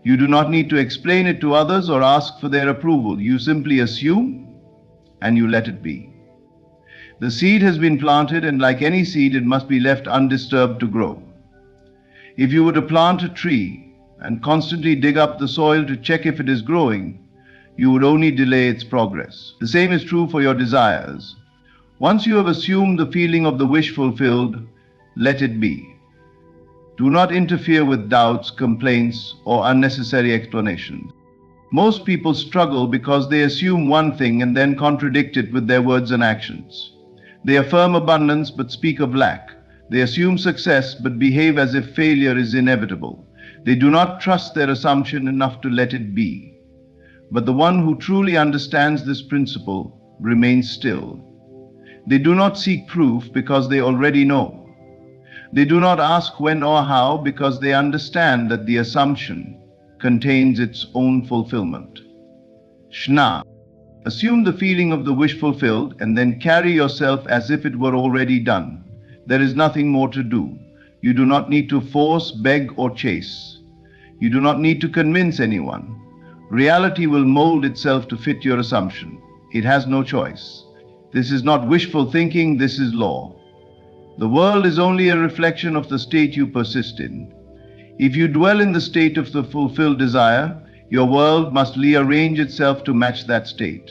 Speaker 1: You do not need to explain it to others or ask for their approval. You simply assume and you let it be. The seed has been planted, and like any seed, it must be left undisturbed to grow. If you were to plant a tree and constantly dig up the soil to check if it is growing, you would only delay its progress. The same is true for your desires. Once you have assumed the feeling of the wish fulfilled, let it be. Do not interfere with doubts, complaints, or unnecessary explanations. Most people struggle because they assume one thing and then contradict it with their words and actions. They affirm abundance but speak of lack. They assume success but behave as if failure is inevitable. They do not trust their assumption enough to let it be. But the one who truly understands this principle remains still. They do not seek proof because they already know. They do not ask when or how because they understand that the assumption contains its own fulfillment. Shna. Assume the feeling of the wish fulfilled and then carry yourself as if it were already done. There is nothing more to do. You do not need to force, beg, or chase. You do not need to convince anyone. Reality will mold itself to fit your assumption. It has no choice. This is not wishful thinking, this is law. The world is only a reflection of the state you persist in. If you dwell in the state of the fulfilled desire, your world must rearrange itself to match that state.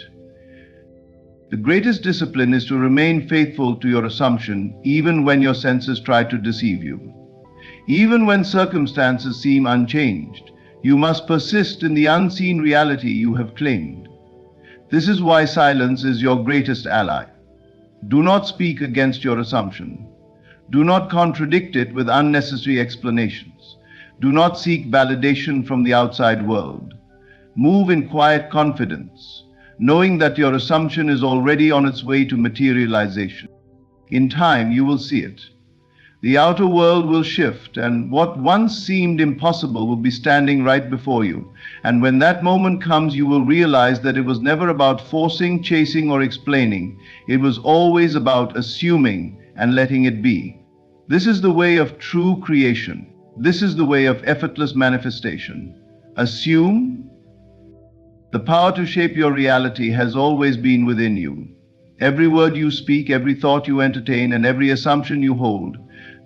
Speaker 1: The greatest discipline is to remain faithful to your assumption even when your senses try to deceive you. Even when circumstances seem unchanged, you must persist in the unseen reality you have claimed. This is why silence is your greatest ally. Do not speak against your assumption. Do not contradict it with unnecessary explanations. Do not seek validation from the outside world. Move in quiet confidence, knowing that your assumption is already on its way to materialization. In time, you will see it. The outer world will shift, and what once seemed impossible will be standing right before you. And when that moment comes, you will realize that it was never about forcing, chasing, or explaining. It was always about assuming and letting it be. This is the way of true creation. This is the way of effortless manifestation. Assume. The power to shape your reality has always been within you. Every word you speak, every thought you entertain, and every assumption you hold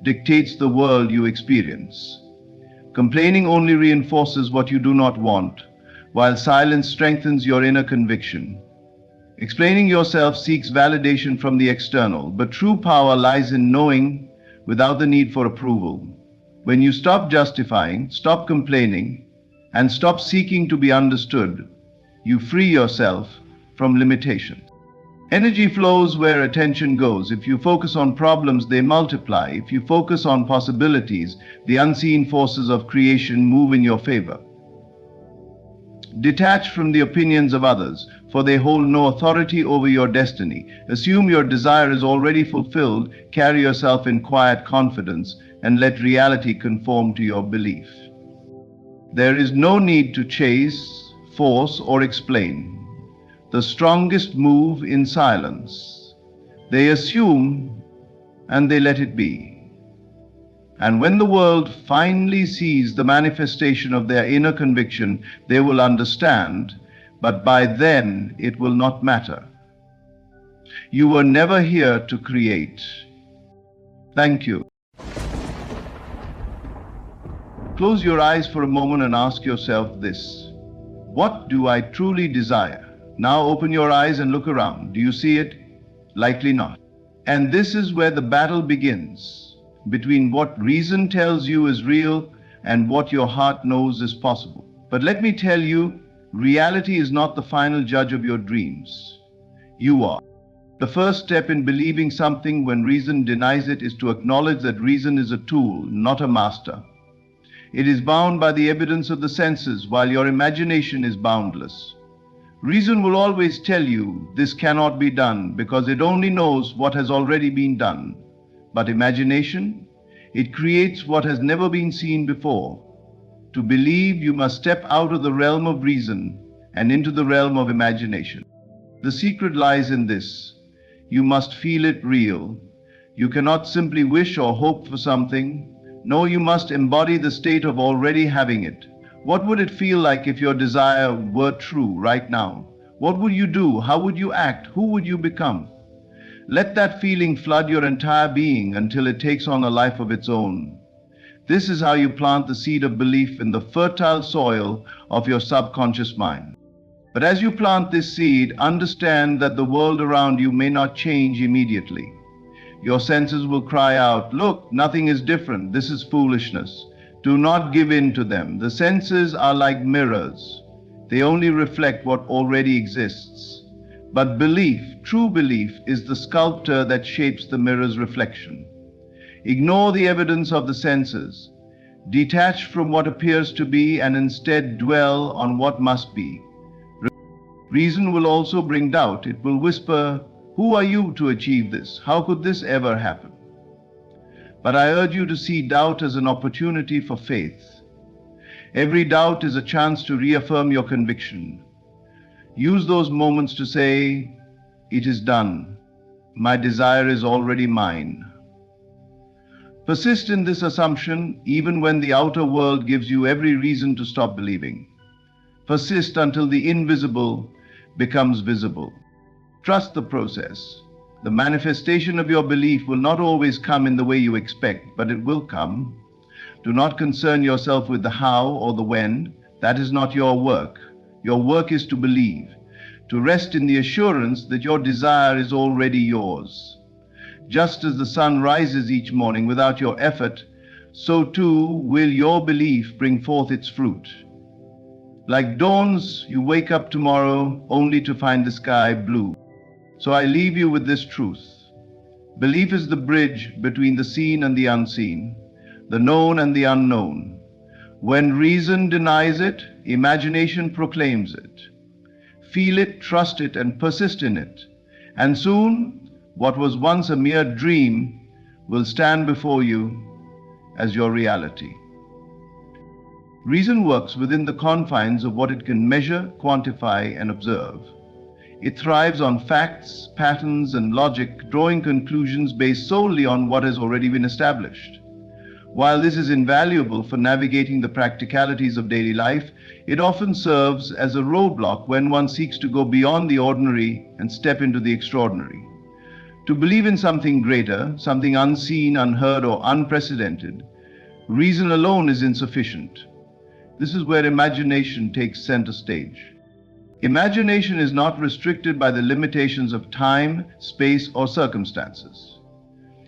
Speaker 1: dictates the world you experience. Complaining only reinforces what you do not want, while silence strengthens your inner conviction. Explaining yourself seeks validation from the external, but true power lies in knowing without the need for approval. When you stop justifying, stop complaining, and stop seeking to be understood, you free yourself from limitation. Energy flows where attention goes. If you focus on problems, they multiply. If you focus on possibilities, the unseen forces of creation move in your favor. Detach from the opinions of others, for they hold no authority over your destiny. Assume your desire is already fulfilled, carry yourself in quiet confidence, and let reality conform to your belief. There is no need to chase, force, or explain. The strongest move in silence. They assume and they let it be. And when the world finally sees the manifestation of their inner conviction, they will understand, but by then it will not matter. You were never here to create. Thank you. Close your eyes for a moment and ask yourself this: what do I truly desire? Now open your eyes and look around. Do you see it? Likely not. And this is where the battle begins, between what reason tells you is real and what your heart knows is possible. But let me tell you, reality is not the final judge of your dreams. You are. The first step in believing something when reason denies it is to acknowledge that reason is a tool, not a master. It is bound by the evidence of the senses, while your imagination is boundless. Reason will always tell you this cannot be done because it only knows what has already been done. But imagination, it creates what has never been seen before. To believe, you must step out of the realm of reason and into the realm of imagination. The secret lies in this: you must feel it real. You cannot simply wish or hope for something. No, you must embody the state of already having it. What would it feel like if your desire were true right now? What would you do? How would you act? Who would you become? Let that feeling flood your entire being until it takes on a life of its own. This is how you plant the seed of belief in the fertile soil of your subconscious mind. But as you plant this seed, understand that the world around you may not change immediately. Your senses will cry out, "Look, nothing is different. This is foolishness." Do not give in to them. The senses are like mirrors. They only reflect what already exists. But belief, true belief, is the sculptor that shapes the mirror's reflection. Ignore the evidence of the senses. Detach from what appears to be and instead dwell on what must be. Reason will also bring doubt. It will whisper, "Who are you to achieve this? How could this ever happen?" But I urge you to see doubt as an opportunity for faith. Every doubt is a chance to reaffirm your conviction. Use those moments to say, "It is done. My desire is already mine." Persist in this assumption even when the outer world gives you every reason to stop believing. Persist until the invisible becomes visible. Trust the process. The manifestation of your belief will not always come in the way you expect, but it will come. Do not concern yourself with the how or the when. That is not your work. Your work is to believe, to rest in the assurance that your desire is already yours. Just as the sun rises each morning without your effort, so too will your belief bring forth its fruit. Like dawns, you wake up tomorrow only to find the sky blue. So I leave you with this truth. Belief is the bridge between the seen and the unseen, the known and the unknown. When reason denies it, imagination proclaims it. Feel it, trust it, and persist in it. And soon, what was once a mere dream will stand before you as your reality. Reason works within the confines of what it can measure, quantify, and observe. It thrives on facts, patterns, and logic, drawing conclusions based solely on what has already been established. While this is invaluable for navigating the practicalities of daily life, it often serves as a roadblock when one seeks to go beyond the ordinary and step into the extraordinary. To believe in something greater, something unseen, unheard, or unprecedented, reason alone is insufficient. This is where imagination takes center stage. Imagination is not restricted by the limitations of time, space, or circumstances.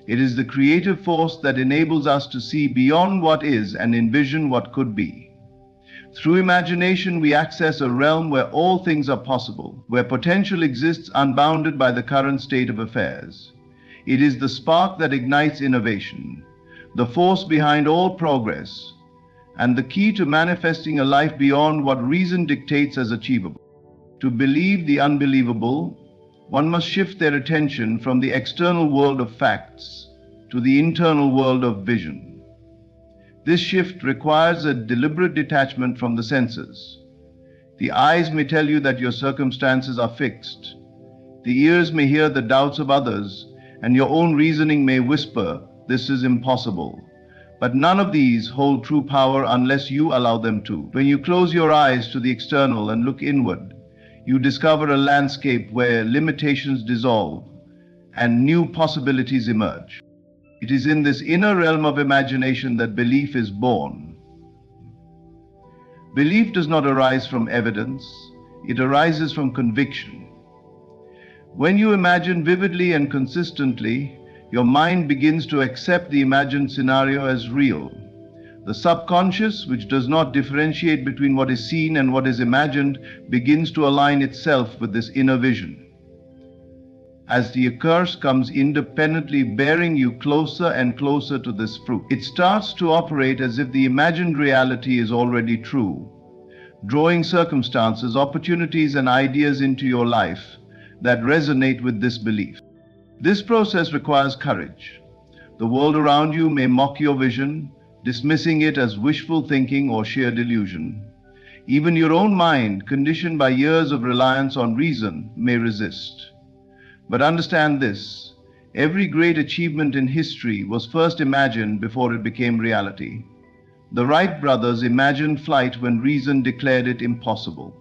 Speaker 1: It is the creative force that enables us to see beyond what is and envision what could be. Through imagination, we access a realm where all things are possible, where potential exists unbounded by the current state of affairs. It is the spark that ignites innovation, the force behind all progress, and the key to manifesting a life beyond what reason dictates as achievable. To believe the unbelievable, one must shift their attention from the external world of facts to the internal world of vision. This shift requires a deliberate detachment from the senses. The eyes may tell you that your circumstances are fixed. The ears may hear the doubts of others, and your own reasoning may whisper, "This is impossible." But none of these hold true power unless you allow them to. When you close your eyes to the external and look inward, you discover a landscape where limitations dissolve, and new possibilities emerge. It is in this inner realm of imagination that belief is born. Belief does not arise from evidence, it arises from conviction. When you imagine vividly and consistently, your mind begins to accept the imagined scenario as real. The subconscious, which does not differentiate between what is seen and what is imagined, begins to align itself with this inner vision. As the occurrence comes independently, bearing you closer and closer to this fruit, it starts to operate as if the imagined reality is already true, drawing circumstances, opportunities, and ideas into your life that resonate with this belief. This process requires courage. The world around you may mock your vision, dismissing it as wishful thinking or sheer delusion. Even your own mind, conditioned by years of reliance on reason, may resist. But understand this: every great achievement in history was first imagined before it became reality. The Wright brothers imagined flight when reason declared it impossible.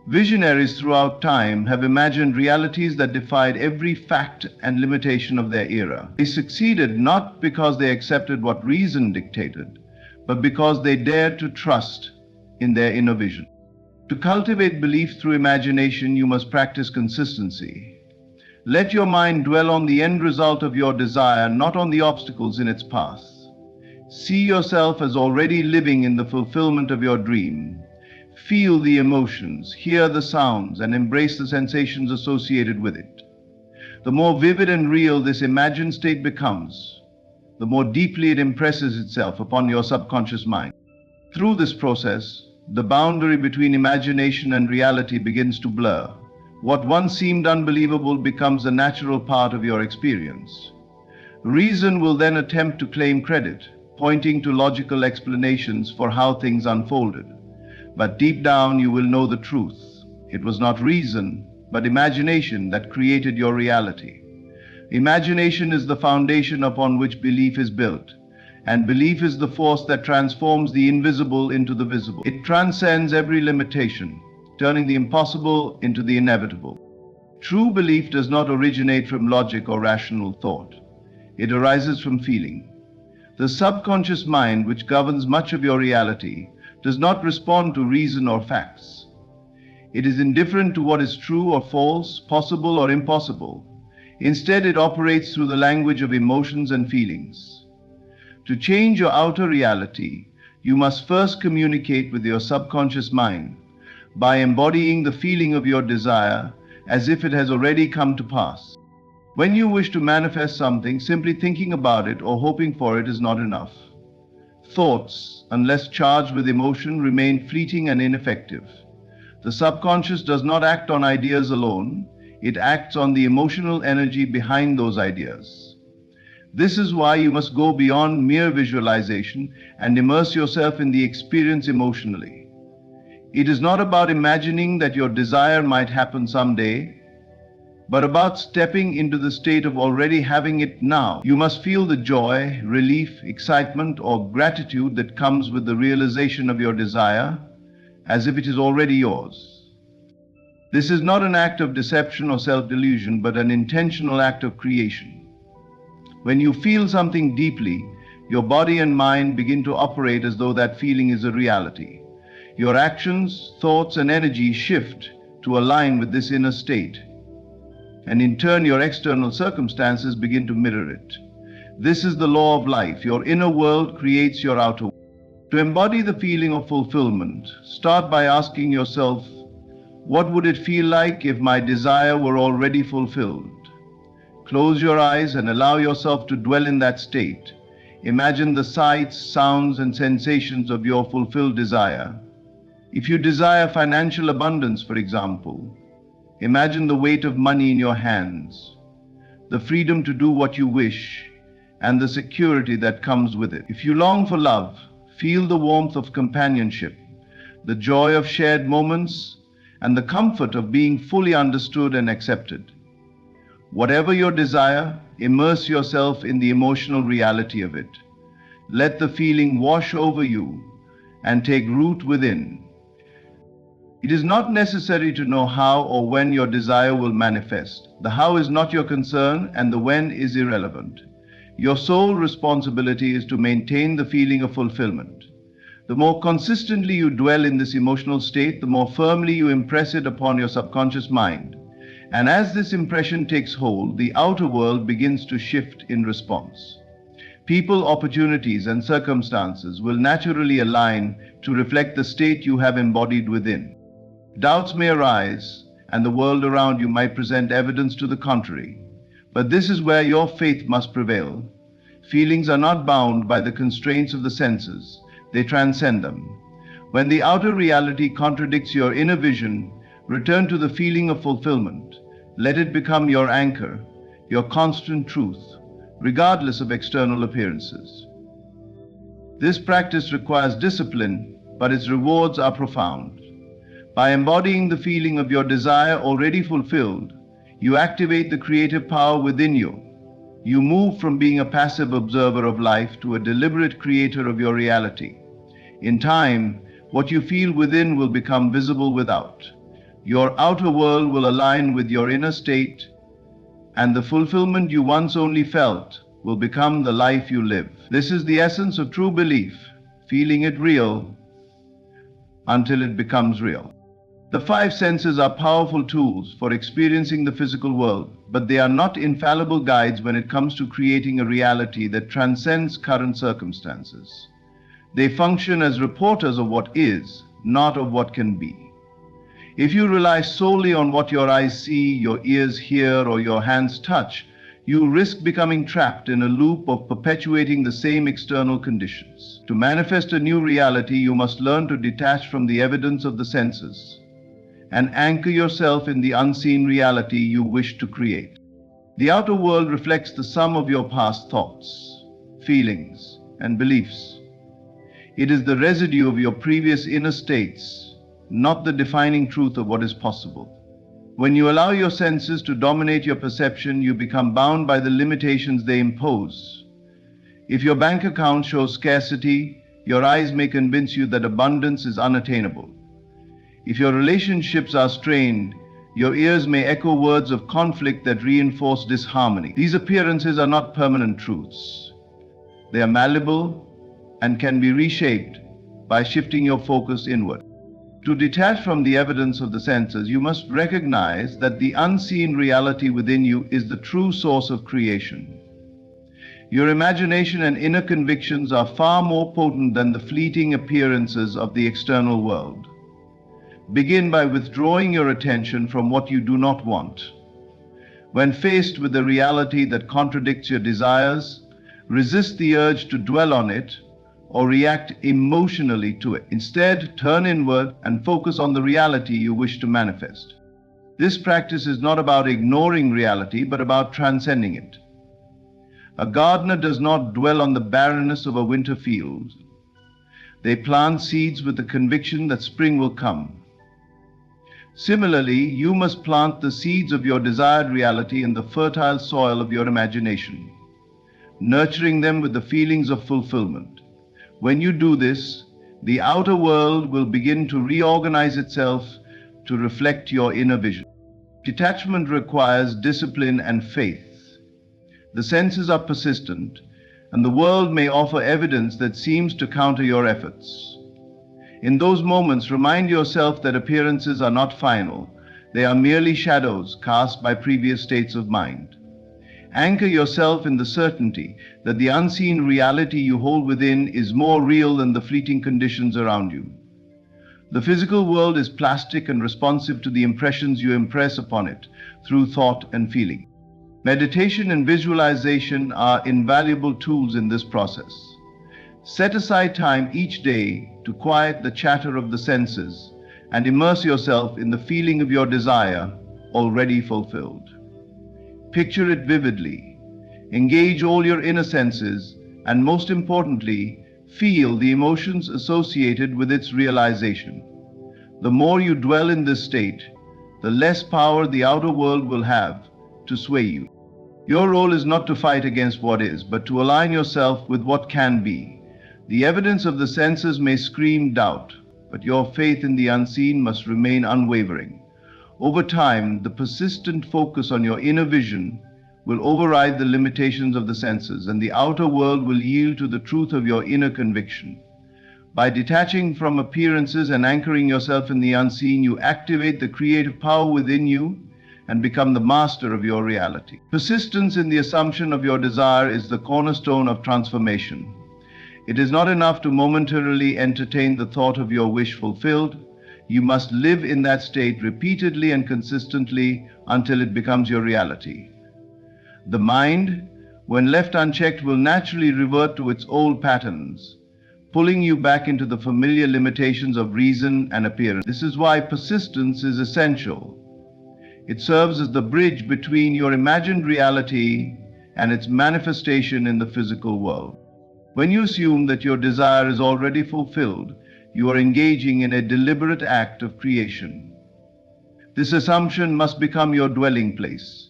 Speaker 1: Visionaries throughout time have imagined realities that defied every fact and limitation of their era. They succeeded not because they accepted what reason dictated, but because they dared to trust in their inner vision. To cultivate belief through imagination, you must practice consistency. Let your mind dwell on the end result of your desire, not on the obstacles in its path. See yourself as already living in the fulfillment of your dream. Feel the emotions, hear the sounds, and embrace the sensations associated with it. The more vivid and real this imagined state becomes, the more deeply it impresses itself upon your subconscious mind. Through this process, the boundary between imagination and reality begins to blur. What once seemed unbelievable becomes a natural part of your experience. Reason will then attempt to claim credit, pointing to logical explanations for how things unfolded. But deep down you will know the truth. It was not reason, but imagination that created your reality. Imagination is the foundation upon which belief is built, and belief is the force that transforms the invisible into the visible. It transcends every limitation, turning the impossible into the inevitable. True belief does not originate from logic or rational thought. It arises from feeling. The subconscious mind, which governs much of your reality, does not respond to reason or facts. It is indifferent to what is true or false, possible or impossible. Instead, it operates through the language of emotions and feelings. To change your outer reality, you must first communicate with your subconscious mind by embodying the feeling of your desire as if it has already come to pass. When you wish to manifest something, simply thinking about it or hoping for it is not enough. Thoughts, unless charged with emotion, remain fleeting and ineffective. The subconscious does not act on ideas alone, it acts on the emotional energy behind those ideas. This is why you must go beyond mere visualization and immerse yourself in the experience emotionally. It is not about imagining that your desire might happen someday, but about stepping into the state of already having it now. You must feel the joy, relief, excitement, or gratitude that comes with the realization of your desire, as if it is already yours. This is not an act of deception or self-delusion, but an intentional act of creation. When you feel something deeply, your body and mind begin to operate as though that feeling is a reality. Your actions, thoughts, and energy shift to align with this inner state, and in turn your external circumstances begin to mirror it. This is the law of life. Your inner world creates your outer world. To embody the feeling of fulfillment, start by asking yourself, what would it feel like if my desire were already fulfilled? Close your eyes and allow yourself to dwell in that state. Imagine the sights, sounds, and sensations of your fulfilled desire. If you desire financial abundance, for example, imagine the weight of money in your hands, the freedom to do what you wish, and the security that comes with it. If you long for love, feel the warmth of companionship, the joy of shared moments, and the comfort of being fully understood and accepted. Whatever your desire, immerse yourself in the emotional reality of it. Let the feeling wash over you and take root within. It is not necessary to know how or when your desire will manifest. The how is not your concern, and the when is irrelevant. Your sole responsibility is to maintain the feeling of fulfillment. The more consistently you dwell in this emotional state, the more firmly you impress it upon your subconscious mind. And as this impression takes hold, the outer world begins to shift in response. People, opportunities, and circumstances will naturally align to reflect the state you have embodied within. Doubts may arise, and the world around you might present evidence to the contrary. But this is where your faith must prevail. Feelings are not bound by the constraints of the senses, they transcend them. When the outer reality contradicts your inner vision, return to the feeling of fulfillment. Let it become your anchor, your constant truth, regardless of external appearances. This practice requires discipline, but its rewards are profound. By embodying the feeling of your desire already fulfilled, you activate the creative power within you. You move from being a passive observer of life to a deliberate creator of your reality. In time, what you feel within will become visible without. Your outer world will align with your inner state, and the fulfillment you once only felt will become the life you live. This is the essence of true belief, feeling it real until it becomes real. The five senses are powerful tools for experiencing the physical world, but they are not infallible guides when it comes to creating a reality that transcends current circumstances. They function as reporters of what is, not of what can be. If you rely solely on what your eyes see, your ears hear, or your hands touch, you risk becoming trapped in a loop of perpetuating the same external conditions. To manifest a new reality, you must learn to detach from the evidence of the senses and anchor yourself in the unseen reality you wish to create. The outer world reflects the sum of your past thoughts, feelings, and beliefs. It is the residue of your previous inner states, not the defining truth of what is possible. When you allow your senses to dominate your perception, you become bound by the limitations they impose. If your bank account shows scarcity, your eyes may convince you that abundance is unattainable. If your relationships are strained, your ears may echo words of conflict that reinforce disharmony. These appearances are not permanent truths. They are malleable and can be reshaped by shifting your focus inward. To detach from the evidence of the senses, you must recognize that the unseen reality within you is the true source of creation. Your imagination and inner convictions are far more potent than the fleeting appearances of the external world. Begin by withdrawing your attention from what you do not want. When faced with a reality that contradicts your desires, resist the urge to dwell on it or react emotionally to it. Instead, turn inward and focus on the reality you wish to manifest. This practice is not about ignoring reality, but about transcending it. A gardener does not dwell on the barrenness of a winter field. They plant seeds with the conviction that spring will come. Similarly, you must plant the seeds of your desired reality in the fertile soil of your imagination, nurturing them with the feelings of fulfillment. When you do this, the outer world will begin to reorganize itself to reflect your inner vision. Detachment requires discipline and faith. The senses are persistent, and the world may offer evidence that seems to counter your efforts. In those moments, remind yourself that appearances are not final. They are merely shadows cast by previous states of mind. Anchor yourself in the certainty that the unseen reality you hold within is more real than the fleeting conditions around you. The physical world is plastic and responsive to the impressions you impress upon it through thought and feeling. Meditation and visualization are invaluable tools in this process. Set aside time each day to quiet the chatter of the senses and immerse yourself in the feeling of your desire already fulfilled. Picture it vividly. Engage all your inner senses and, most importantly, feel the emotions associated with its realization. The more you dwell in this state, the less power the outer world will have to sway you. Your role is not to fight against what is, but to align yourself with what can be. The evidence of the senses may scream doubt, but your faith in the unseen must remain unwavering. Over time, the persistent focus on your inner vision will override the limitations of the senses, and the outer world will yield to the truth of your inner conviction. By detaching from appearances and anchoring yourself in the unseen, you activate the creative power within you and become the master of your reality. Persistence in the assumption of your desire is the cornerstone of transformation. It is not enough to momentarily entertain the thought of your wish fulfilled. You must live in that state repeatedly and consistently until it becomes your reality. The mind, when left unchecked, will naturally revert to its old patterns, pulling you back into the familiar limitations of reason and appearance. This is why persistence is essential. It serves as the bridge between your imagined reality and its manifestation in the physical world. When you assume that your desire is already fulfilled, you are engaging in a deliberate act of creation. This assumption must become your dwelling place,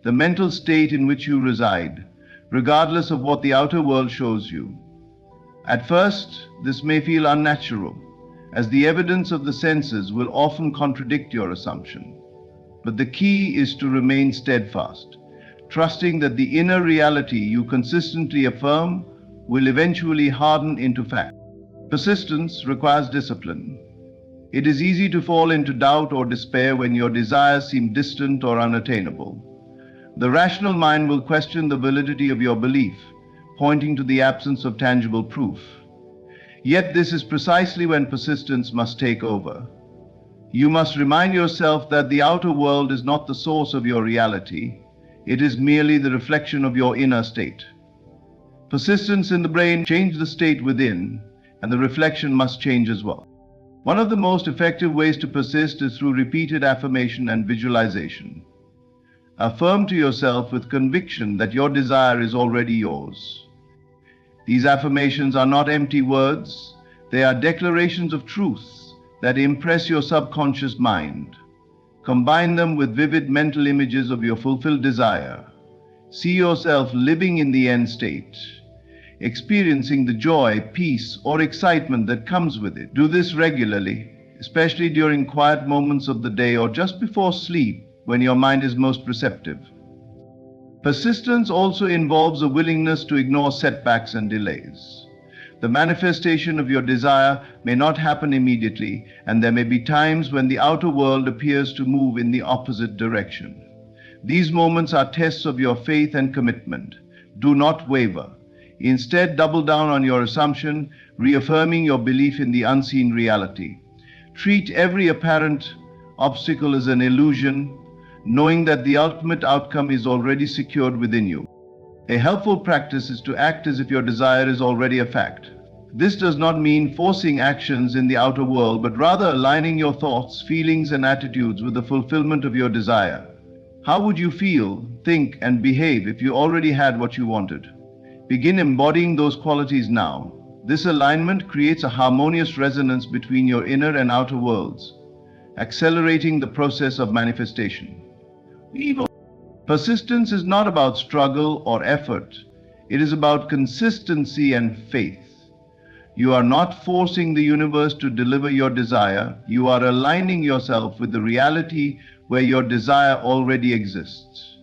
Speaker 1: the mental state in which you reside, regardless of what the outer world shows you. At first, this may feel unnatural, as the evidence of the senses will often contradict your assumption. But the key is to remain steadfast, trusting that the inner reality you consistently affirm will eventually harden into fact. Persistence requires discipline. It is easy to fall into doubt or despair when your desires seem distant or unattainable. The rational mind will question the validity of your belief, pointing to the absence of tangible proof. Yet this is precisely when persistence must take over. You must remind yourself that the outer world is not the source of your reality. It is merely the reflection of your inner state. Persistence in the brain changes the state within, and the reflection must change as well. One of the most effective ways to persist is through repeated affirmation and visualization. Affirm to yourself with conviction that your desire is already yours. These affirmations are not empty words, they are declarations of truth that impress your subconscious mind. Combine them with vivid mental images of your fulfilled desire. See yourself living in the end state, experiencing the joy, peace, or excitement that comes with it. Do this regularly, especially during quiet moments of the day or just before sleep when your mind is most receptive. Persistence also involves a willingness to ignore setbacks and delays. The manifestation of your desire may not happen immediately, and there may be times when the outer world appears to move in the opposite direction. These moments are tests of your faith and commitment. Do not waver. Instead, double down on your assumption, reaffirming your belief in the unseen reality. Treat every apparent obstacle as an illusion, knowing that the ultimate outcome is already secured within you. A helpful practice is to act as if your desire is already a fact. This does not mean forcing actions in the outer world, but rather aligning your thoughts, feelings, and attitudes with the fulfillment of your desire. How would you feel, think, and behave if you already had what you wanted? Begin embodying those qualities now. This alignment creates a harmonious resonance between your inner and outer worlds, accelerating the process of manifestation. Persistence is not about struggle or effort. It is about consistency and faith. You are not forcing the universe to deliver your desire. You are aligning yourself with the reality where your desire already exists.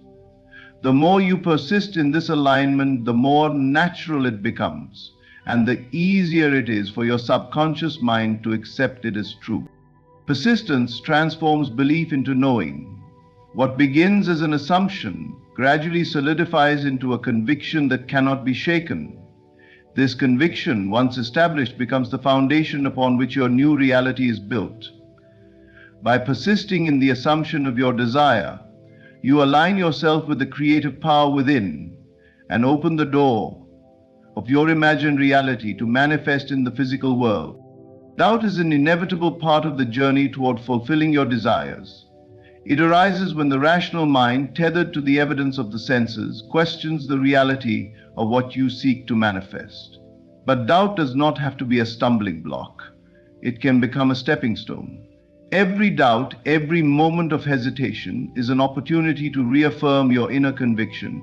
Speaker 1: The more you persist in this alignment, the more natural it becomes, and the easier it is for your subconscious mind to accept it as true. Persistence transforms belief into knowing. What begins as an assumption gradually solidifies into a conviction that cannot be shaken. This conviction, once established, becomes the foundation upon which your new reality is built. By persisting in the assumption of your desire, you align yourself with the creative power within and open the door of your imagined reality to manifest in the physical world. Doubt is an inevitable part of the journey toward fulfilling your desires. It arises when the rational mind, tethered to the evidence of the senses, questions the reality of what you seek to manifest. But doubt does not have to be a stumbling block. It can become a stepping stone. Every doubt, every moment of hesitation is an opportunity to reaffirm your inner conviction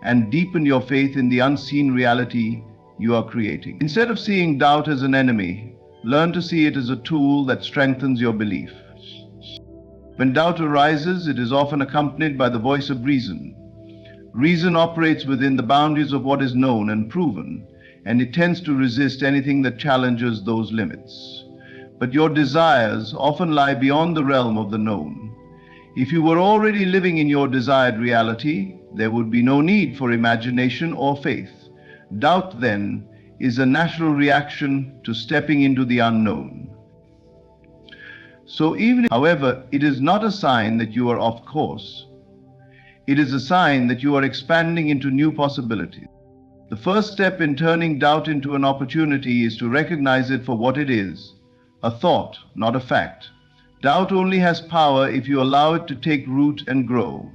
Speaker 1: and deepen your faith in the unseen reality you are creating. Instead of seeing doubt as an enemy, Learn to see it as a tool that strengthens your belief. When doubt arises, it is often accompanied by the voice of reason. Reason operates within the boundaries of what is known and proven, and it tends to resist anything that challenges those limits. But your desires often lie beyond the realm of the known. If you were already living in your desired reality, there would be no need for imagination or faith. Doubt, then, is a natural reaction to stepping into the unknown. So however, it is not a sign that you are off course. It is a sign that you are expanding into new possibilities. The first step in turning doubt into an opportunity is to recognize it for what it is, a thought, not a fact. Doubt only has power if you allow it to take root and grow.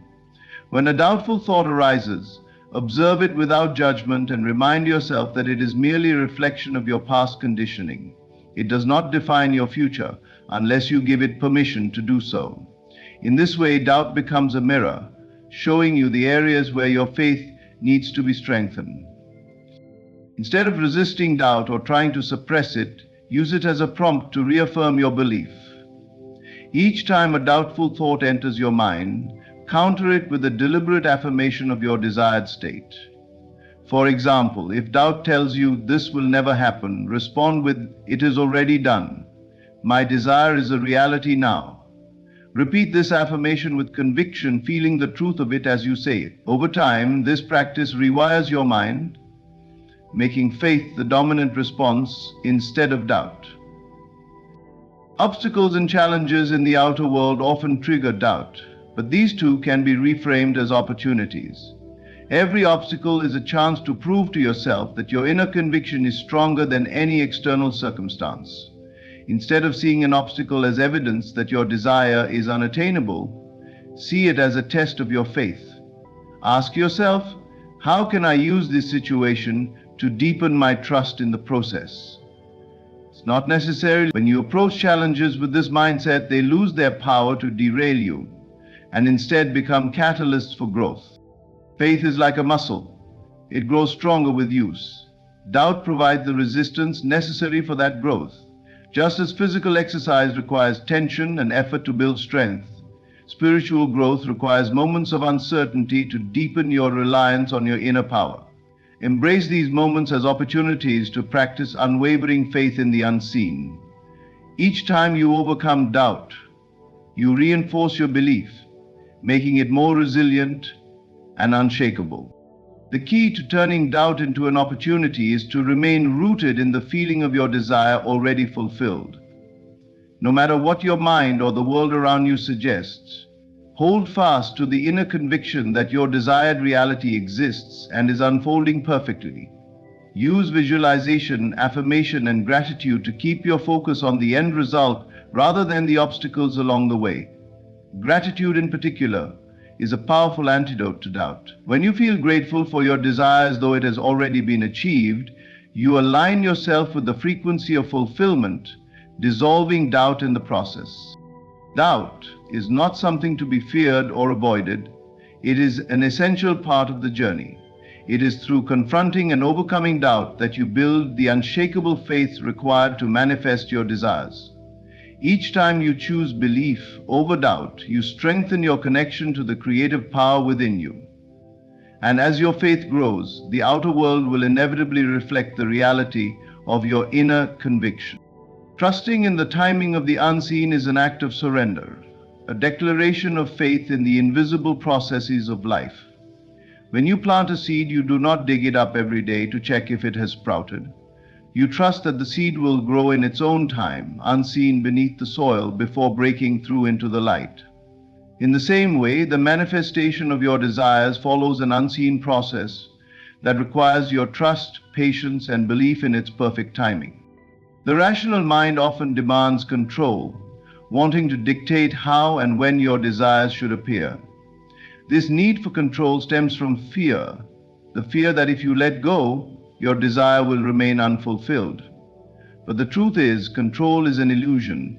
Speaker 1: When a doubtful thought arises, observe it without judgment and remind yourself that it is merely a reflection of your past conditioning. It does not define your future unless you give it permission to do so. In this way, doubt becomes a mirror, showing you the areas where your faith needs to be strengthened. Instead of resisting doubt or trying to suppress it, use it as a prompt to reaffirm your belief. Each time a doubtful thought enters your mind, counter it with a deliberate affirmation of your desired state. For example, if doubt tells you this will never happen, respond with, "It is already done. My desire is a reality now." Repeat this affirmation with conviction, feeling the truth of it as you say it. Over time, this practice rewires your mind, making faith the dominant response instead of doubt. Obstacles and challenges in the outer world often trigger doubt, but these too can be reframed as opportunities. Every obstacle is a chance to prove to yourself that your inner conviction is stronger than any external circumstance. Instead of seeing an obstacle as evidence that your desire is unattainable, see it as a test of your faith. Ask yourself, how can I use this situation to deepen my trust in the process? It's not necessarily when you approach challenges with this mindset, they lose their power to derail you and instead become catalysts for growth. Faith is like a muscle. It grows stronger with use. Doubt provides the resistance necessary for that growth. Just as physical exercise requires tension and effort to build strength, spiritual growth requires moments of uncertainty to deepen your reliance on your inner power. Embrace these moments as opportunities to practice unwavering faith in the unseen. Each time you overcome doubt, you reinforce your belief, making it more resilient and unshakable. The key to turning doubt into an opportunity is to remain rooted in the feeling of your desire already fulfilled. No matter what your mind or the world around you suggests, hold fast to the inner conviction that your desired reality exists and is unfolding perfectly. Use visualization, affirmation, and gratitude to keep your focus on the end result rather than the obstacles along the way. Gratitude in particular is a powerful antidote to doubt. When you feel grateful for your desire as though it has already been achieved, you align yourself with the frequency of fulfillment, dissolving doubt in the process. Doubt is not something to be feared or avoided. It is an essential part of the journey. It is through confronting and overcoming doubt that you build the unshakable faith required to manifest your desires. Each time you choose belief over doubt, you strengthen your connection to the creative power within you. And as your faith grows, the outer world will inevitably reflect the reality of your inner conviction. Trusting in the timing of the unseen is an act of surrender, a declaration of faith in the invisible processes of life. When you plant a seed, you do not dig it up every day to check if it has sprouted. You trust that the seed will grow in its own time, unseen beneath the soil before breaking through into the light. In the same way, the manifestation of your desires follows an unseen process that requires your trust, patience, and belief in its perfect timing. The rational mind often demands control, wanting to dictate how and when your desires should appear. This need for control stems from fear, the fear that if you let go, your desire will remain unfulfilled. But the truth is, control is an illusion.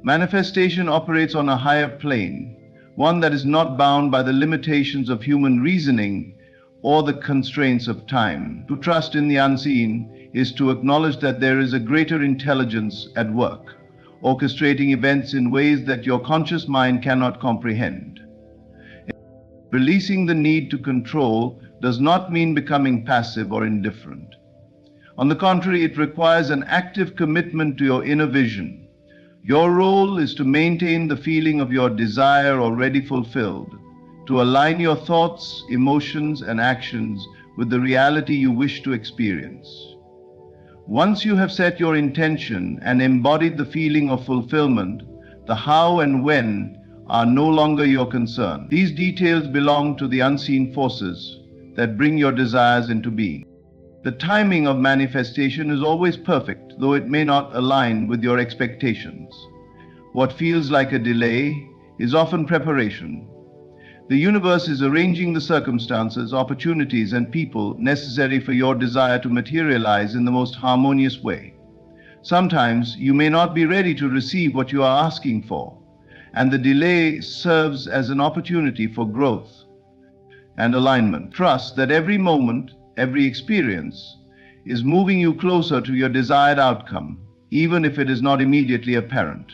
Speaker 1: Manifestation operates on a higher plane, one that is not bound by the limitations of human reasoning or the constraints of time. To trust in the unseen is to acknowledge that there is a greater intelligence at work, orchestrating events in ways that your conscious mind cannot comprehend. Releasing the need to control does not mean becoming passive or indifferent. On the contrary, it requires an active commitment to your inner vision. Your role is to maintain the feeling of your desire already fulfilled, to align your thoughts, emotions, and actions with the reality you wish to experience. Once you have set your intention and embodied the feeling of fulfillment, the how and when are no longer your concern. These details belong to the unseen forces that bring your desires into being. The timing of manifestation is always perfect, though it may not align with your expectations. What feels like a delay is often preparation. The universe is arranging the circumstances, opportunities, and people necessary for your desire to materialize in the most harmonious way. Sometimes you may not be ready to receive what you are asking for, and the delay serves as an opportunity for growth and alignment. Trust that every moment, every experience is moving you closer to your desired outcome, even if it is not immediately apparent.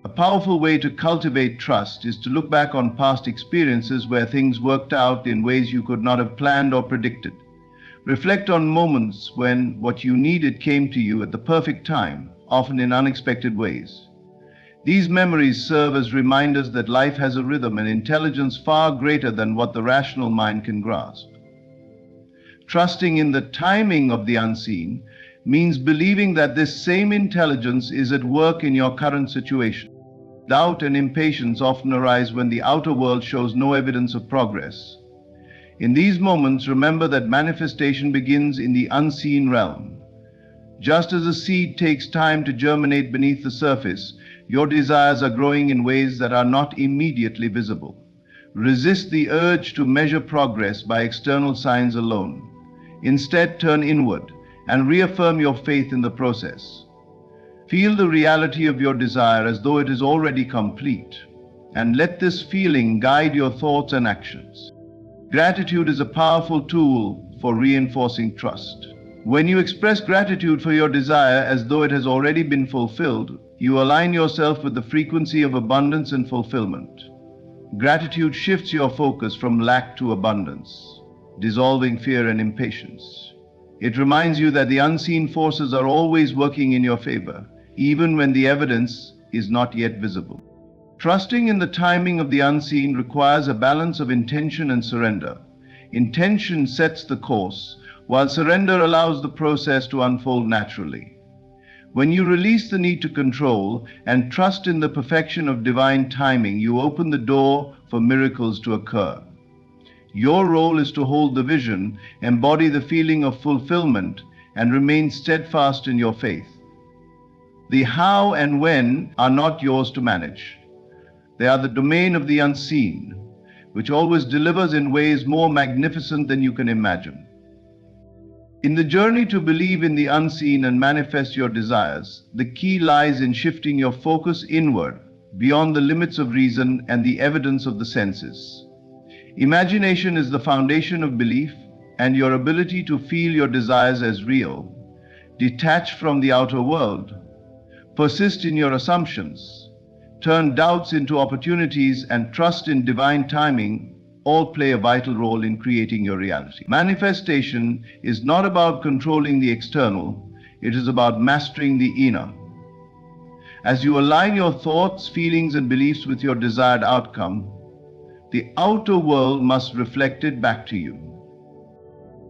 Speaker 1: A powerful way to cultivate trust is to look back on past experiences where things worked out in ways you could not have planned or predicted. Reflect on moments when what you needed came to you at the perfect time, often in unexpected ways. These memories serve as reminders that life has a rhythm and intelligence far greater than what the rational mind can grasp. Trusting in the timing of the unseen means believing that this same intelligence is at work in your current situation. Doubt and impatience often arise when the outer world shows no evidence of progress. In these moments, remember that manifestation begins in the unseen realm. Just as a seed takes time to germinate beneath the surface, your desires are growing in ways that are not immediately visible. Resist the urge to measure progress by external signs alone. Instead, turn inward and reaffirm your faith in the process. Feel the reality of your desire as though it is already complete, and let this feeling guide your thoughts and actions. Gratitude is a powerful tool for reinforcing trust. When you express gratitude for your desire as though it has already been fulfilled, you align yourself with the frequency of abundance and fulfillment. Gratitude shifts your focus from lack to abundance, dissolving fear and impatience. It reminds you that the unseen forces are always working in your favor, even when the evidence is not yet visible. Trusting in the timing of the unseen requires a balance of intention and surrender. Intention sets the course, while surrender allows the process to unfold naturally. When you release the need to control and trust in the perfection of divine timing, you open the door for miracles to occur. Your role is to hold the vision, embody the feeling of fulfillment, and remain steadfast in your faith. The how and when are not yours to manage. They are the domain of the unseen, which always delivers in ways more magnificent than you can imagine. In the journey to believe in the unseen and manifest your desires, the key lies in shifting your focus inward, beyond the limits of reason and the evidence of the senses. Imagination is the foundation of belief, and your ability to feel your desires as real, detached from the outer world, persist in your assumptions, turn doubts into opportunities, and trust in divine timing all play a vital role in creating your reality. Manifestation is not about controlling the external, it is about mastering the inner. As you align your thoughts, feelings, and beliefs with your desired outcome, the outer world must reflect it back to you.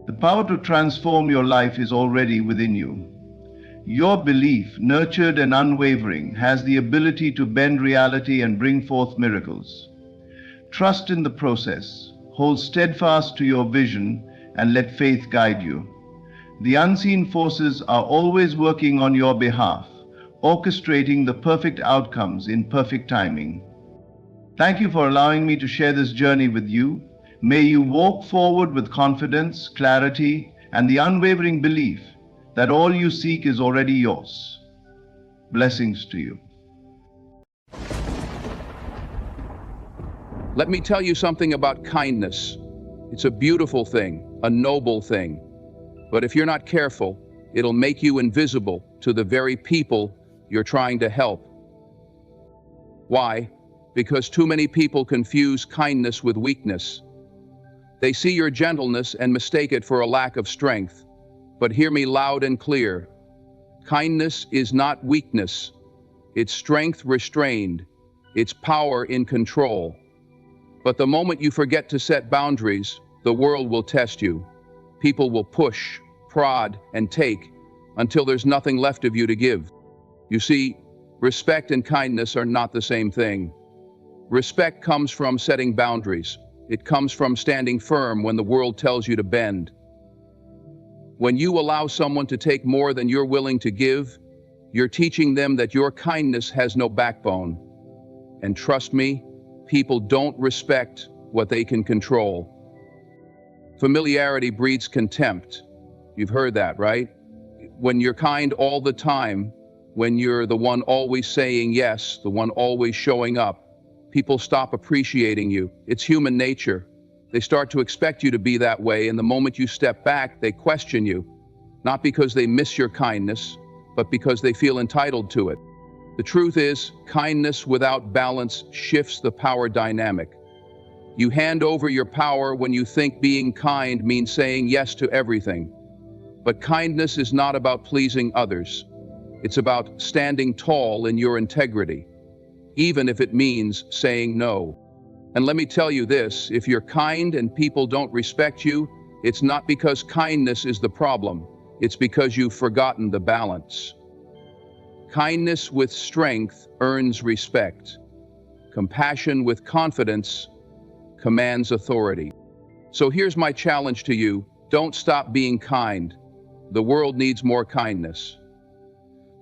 Speaker 1: The power to transform your life is already within you. Your belief, nurtured and unwavering, has the ability to bend reality and bring forth miracles. Trust in the process, hold steadfast to your vision, and let faith guide you. The unseen forces are always working on your behalf, orchestrating the perfect outcomes in perfect timing. Thank you for allowing me to share this journey with you. May you walk forward with confidence, clarity, and the unwavering belief that all you seek is already yours. Blessings to you.
Speaker 2: Let me tell you something about kindness. It's a beautiful thing, a noble thing. But if you're not careful, it'll make you invisible to the very people you're trying to help. Why? Because too many people confuse kindness with weakness. They see your gentleness and mistake it for a lack of strength. But hear me loud and clear. Kindness is not weakness. It's strength restrained. It's power in control. But the moment you forget to set boundaries, the world will test you. People will push, prod, and take until there's nothing left of you to give. You see, respect and kindness are not the same thing. Respect comes from setting boundaries. It comes from standing firm when the world tells you to bend. When you allow someone to take more than you're willing to give, you're teaching them that your kindness has no backbone. And trust me, people don't respect what they can control. Familiarity breeds contempt. You've heard that, right? When you're kind all the time, when you're the one always saying yes, the one always showing up, people stop appreciating you. It's human nature. They start to expect you to be that way, and the moment you step back, they question you. Not because they miss your kindness, but because they feel entitled to it. The truth is, kindness without balance shifts the power dynamic. You hand over your power when you think being kind means saying yes to everything. But kindness is not about pleasing others. It's about standing tall in your integrity, even if it means saying no. And let me tell you this, if you're kind and people don't respect you, it's not because kindness is the problem. It's because you've forgotten the balance. Kindness with strength earns respect. Compassion with confidence commands authority. So here's my challenge to you. Don't stop being kind. The world needs more kindness.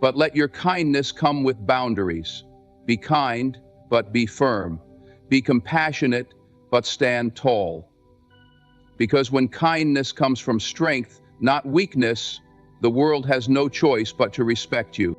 Speaker 2: But let your kindness come with boundaries. Be kind, but be firm. Be compassionate, but stand tall. Because when kindness comes from strength, not weakness, the world has no choice but to respect you.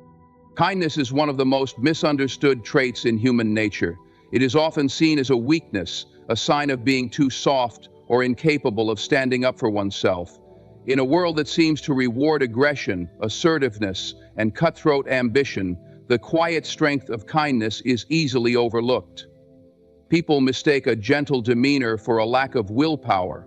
Speaker 2: Kindness is one of the most misunderstood traits in human nature. It is often seen as a weakness, a sign of being too soft or incapable of standing up for oneself. In a world that seems to reward aggression, assertiveness, and cutthroat ambition, the quiet strength of kindness is easily overlooked. People mistake a gentle demeanor for a lack of willpower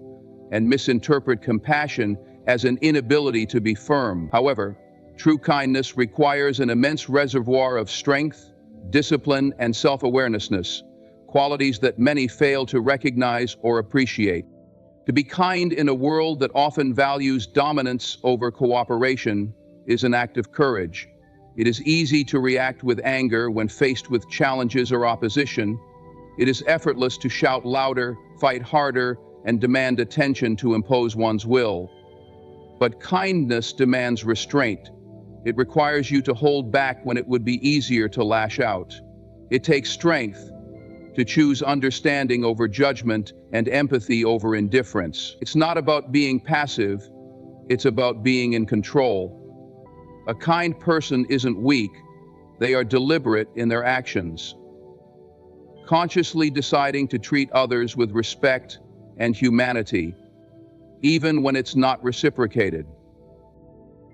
Speaker 2: and misinterpret compassion as an inability to be firm. However, true kindness requires an immense reservoir of strength, discipline, and self-awareness, qualities that many fail to recognize or appreciate. To be kind in a world that often values dominance over cooperation is an act of courage. It is easy to react with anger when faced with challenges or opposition. It is effortless to shout louder, fight harder, and demand attention to impose one's will. But kindness demands restraint. It requires you to hold back when it would be easier to lash out. It takes strength to choose understanding over judgment and empathy over indifference. It's not about being passive, it's about being in control. A kind person isn't weak, they are deliberate in their actions, consciously deciding to treat others with respect and humanity, even when it's not reciprocated.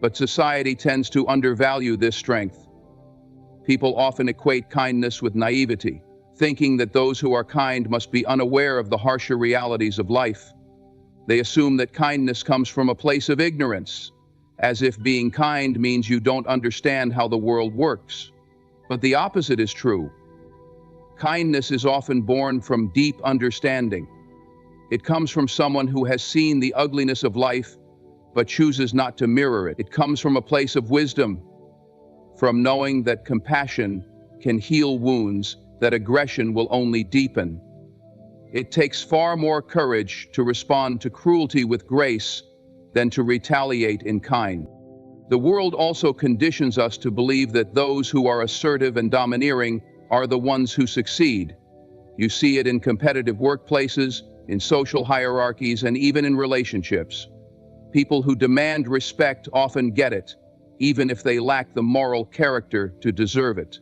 Speaker 2: But society tends to undervalue this strength. People often equate kindness with naivety, thinking that those who are kind must be unaware of the harsher realities of life. They assume that kindness comes from a place of ignorance, as if being kind means you don't understand how the world works. But the opposite is true. Kindness is often born from deep understanding. It comes from someone who has seen the ugliness of life, but chooses not to mirror it. It comes from a place of wisdom, from knowing that compassion can heal wounds that aggression will only deepen. It takes far more courage to respond to cruelty with grace than to retaliate in kind. The world also conditions us to believe that those who are assertive and domineering are the ones who succeed. You see it in competitive workplaces, in social hierarchies, and even in relationships. People who demand respect often get it, even if they lack the moral character to deserve it.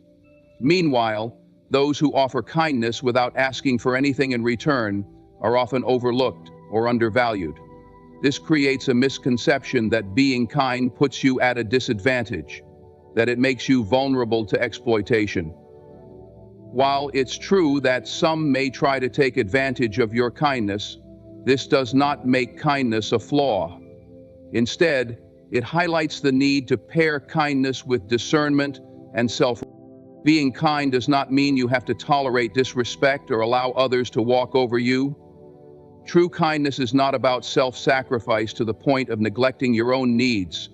Speaker 2: Meanwhile, those who offer kindness without asking for anything in return are often overlooked or undervalued. This creates a misconception that being kind puts you at a disadvantage, that it makes you vulnerable to exploitation. While it's true that some may try to take advantage of your kindness, this does not make kindness a flaw. Instead, it highlights the need to pair kindness with discernment and self. Being kind does not mean you have to tolerate disrespect or allow others to walk over you. True kindness is not about self-sacrifice to the point of neglecting your own needs.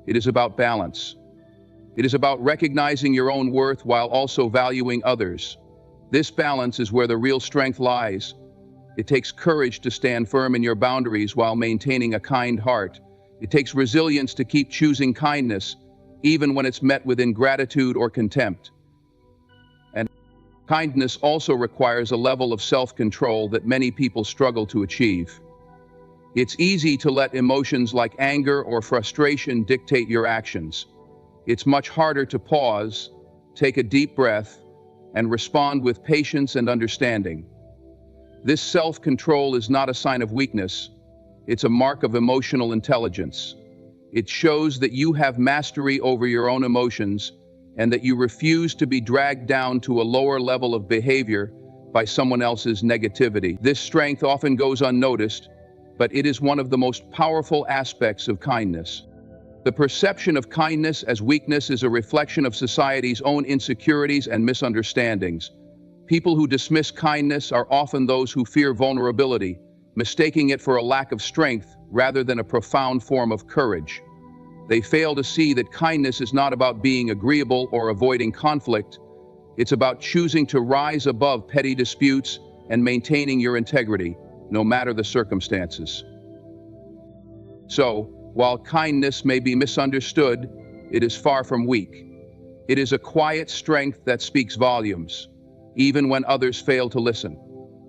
Speaker 2: It is about balance. It is about recognizing your own worth while also valuing others. This balance is where the real strength lies. It takes courage to stand firm in your boundaries while maintaining a kind heart. It takes resilience to keep choosing kindness, even when it's met with ingratitude or contempt. And kindness also requires a level of self-control that many people struggle to achieve. It's easy to let emotions like anger or frustration dictate your actions. It's much harder to pause, take a deep breath, and respond with patience and understanding. This self-control is not a sign of weakness. It's a mark of emotional intelligence. It shows that you have mastery over your own emotions and that you refuse to be dragged down to a lower level of behavior by someone else's negativity. This strength often goes unnoticed, but it is one of the most powerful aspects of kindness. The perception of kindness as weakness is a reflection of society's own insecurities and misunderstandings. People who dismiss kindness are often those who fear vulnerability, mistaking it for a lack of strength rather than a profound form of courage. They fail to see that kindness is not about being agreeable or avoiding conflict. It's about choosing to rise above petty disputes and maintaining your integrity, no matter the circumstances. So, while kindness may be misunderstood, it is far from weak. It is a quiet strength that speaks volumes, even when others fail to listen.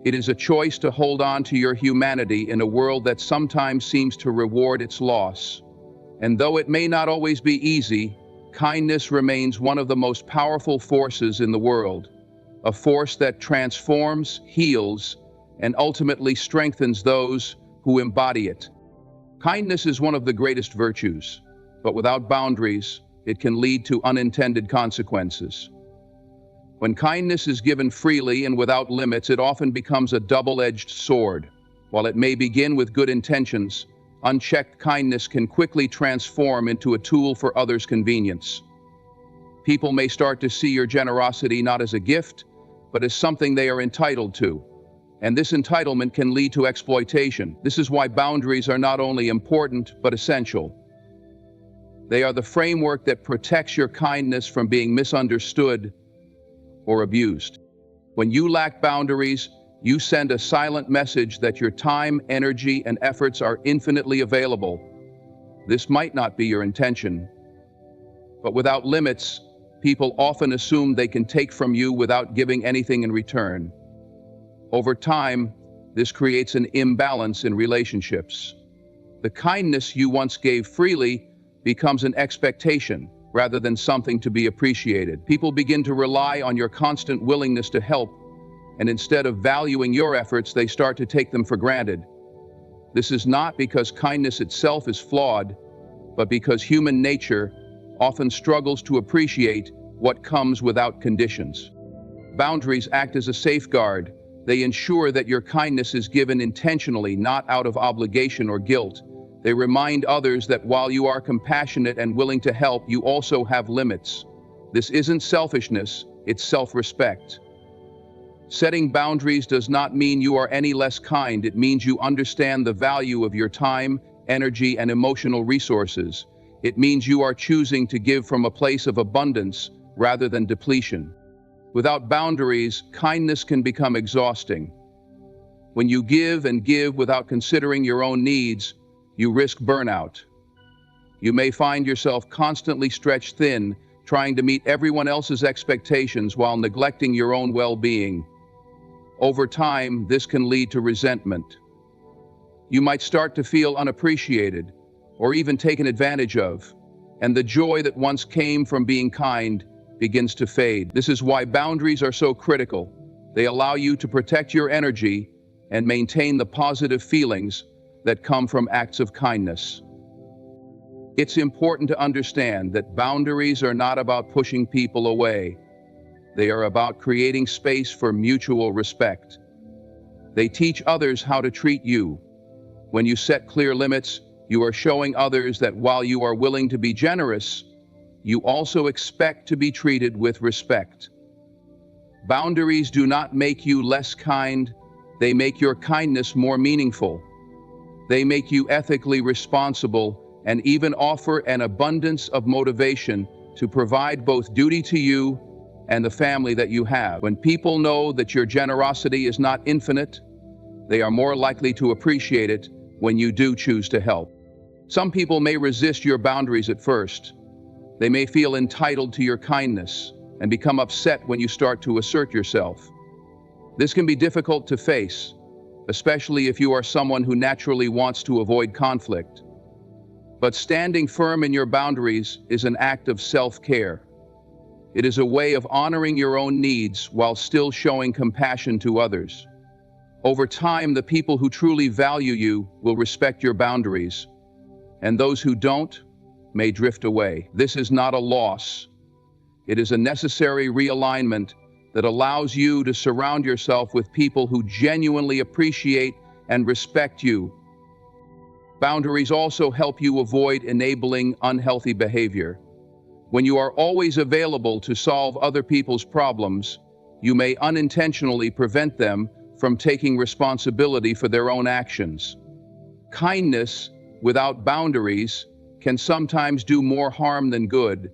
Speaker 2: It is a choice to hold on to your humanity in a world that sometimes seems to reward its loss. And though it may not always be easy, kindness remains one of the most powerful forces in the world, a force that transforms, heals, and ultimately strengthens those who embody it. Kindness is one of the greatest virtues, but without boundaries, it can lead to unintended consequences. When kindness is given freely and without limits, it often becomes a double-edged sword. While it may begin with good intentions, unchecked kindness can quickly transform into a tool for others' convenience. People may start to see your generosity not as a gift, but as something they are entitled to. And this entitlement can lead to exploitation. This is why boundaries are not only important, but essential. They are the framework that protects your kindness from being misunderstood or abused. When you lack boundaries, you send a silent message that your time, energy, and efforts are infinitely available. This might not be your intention, but without limits, people often assume they can take from you without giving anything in return. Over time, this creates an imbalance in relationships. The kindness you once gave freely becomes an expectation rather than something to be appreciated. People begin to rely on your constant willingness to help, and instead of valuing your efforts, they start to take them for granted. This is not because kindness itself is flawed, but because human nature often struggles to appreciate what comes without conditions. Boundaries act as a safeguard. They ensure that your kindness is given intentionally, not out of obligation or guilt. They remind others that while you are compassionate and willing to help, you also have limits. This isn't selfishness, it's self-respect. Setting boundaries does not mean you are any less kind. It means you understand the value of your time, energy, and emotional resources. It means you are choosing to give from a place of abundance rather than depletion. Without boundaries, kindness can become exhausting. When you give and give without considering your own needs, you risk burnout. You may find yourself constantly stretched thin, trying to meet everyone else's expectations while neglecting your own well-being. Over time, this can lead to resentment. You might start to feel unappreciated or even taken advantage of, and the joy that once came from being kind begins to fade. This is why boundaries are so critical. They allow you to protect your energy and maintain the positive feelings that come from acts of kindness. It's important to understand that boundaries are not about pushing people away. They are about creating space for mutual respect. They teach others how to treat you. When you set clear limits, you are showing others that while you are willing to be generous, you also expect to be treated with respect. Boundaries do not make you less kind, they make your kindness more meaningful. They make you ethically responsible and even offer an abundance of motivation to provide both duty to you and the family that you have. When people know that your generosity is not infinite, they are more likely to appreciate it when you do choose to help. Some people may resist your boundaries at first. They may feel entitled to your kindness and become upset when you start to assert yourself. This can be difficult to face, especially if you are someone who naturally wants to avoid conflict. But standing firm in your boundaries is an act of self-care. It is a way of honoring your own needs while still showing compassion to others. Over time, the people who truly value you will respect your boundaries, and those who don't may drift away. This is not a loss. It is a necessary realignment that allows you to surround yourself with people who genuinely appreciate and respect you. Boundaries also help you avoid enabling unhealthy behavior. When you are always available to solve other people's problems, you may unintentionally prevent them from taking responsibility for their own actions. Kindness without boundaries can sometimes do more harm than good,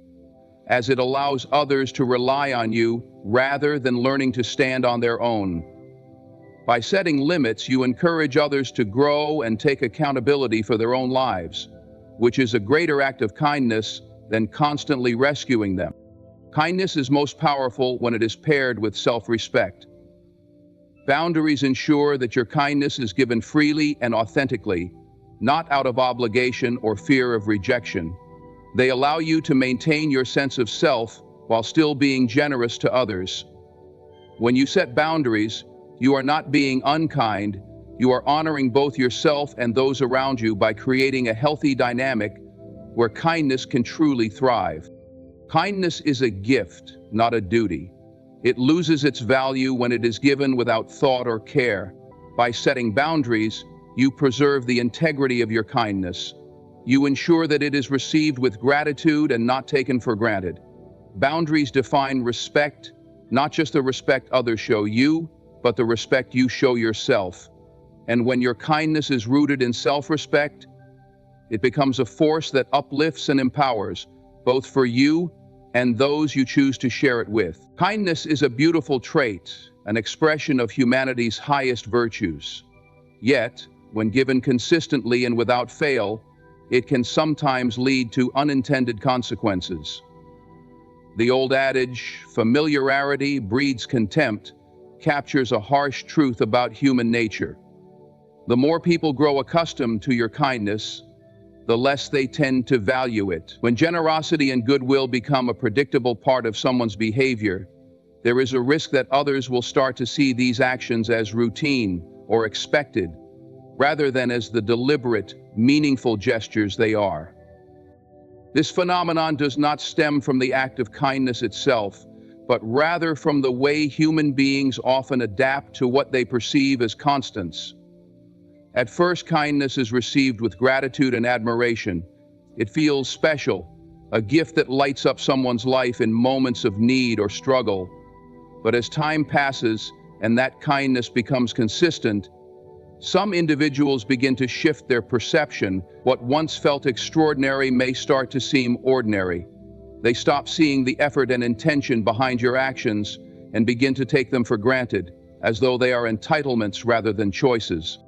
Speaker 2: as it allows others to rely on you rather than learning to stand on their own. By setting limits, you encourage others to grow and take accountability for their own lives, which is a greater act of kindness than constantly rescuing them. Kindness is most powerful when it is paired with self-respect. Boundaries ensure that your kindness is given freely and authentically, not out of obligation or fear of rejection. They allow you to maintain your sense of self while still being generous to others. When you set boundaries, you are not being unkind, you are honoring both yourself and those around you by creating a healthy dynamic where kindness can truly thrive. Kindness is a gift, not a duty. It loses its value when it is given without thought or care. By setting boundaries, you preserve the integrity of your kindness. You ensure that it is received with gratitude and not taken for granted. Boundaries define respect, not just the respect others show you, but the respect you show yourself. And when your kindness is rooted in self-respect, it becomes a force that uplifts and empowers, both for you and those you choose to share it with. Kindness is a beautiful trait, an expression of humanity's highest virtues. Yet, when given consistently and without fail, it can sometimes lead to unintended consequences. The old adage, familiarity breeds contempt, captures a harsh truth about human nature. The more people grow accustomed to your kindness, the less they tend to value it. When generosity and goodwill become a predictable part of someone's behavior, there is a risk that others will start to see these actions as routine or expected, rather than as the deliberate, meaningful gestures they are. This phenomenon does not stem from the act of kindness itself, but rather from the way human beings often adapt to what they perceive as constants. At first, kindness is received with gratitude and admiration. It feels special, a gift that lights up someone's life in moments of need or struggle. But as time passes and that kindness becomes consistent, some individuals begin to shift their perception. What once felt extraordinary may start to seem ordinary. They stop seeing the effort and intention behind your actions and begin to take them for granted, as though they are entitlements rather than choices.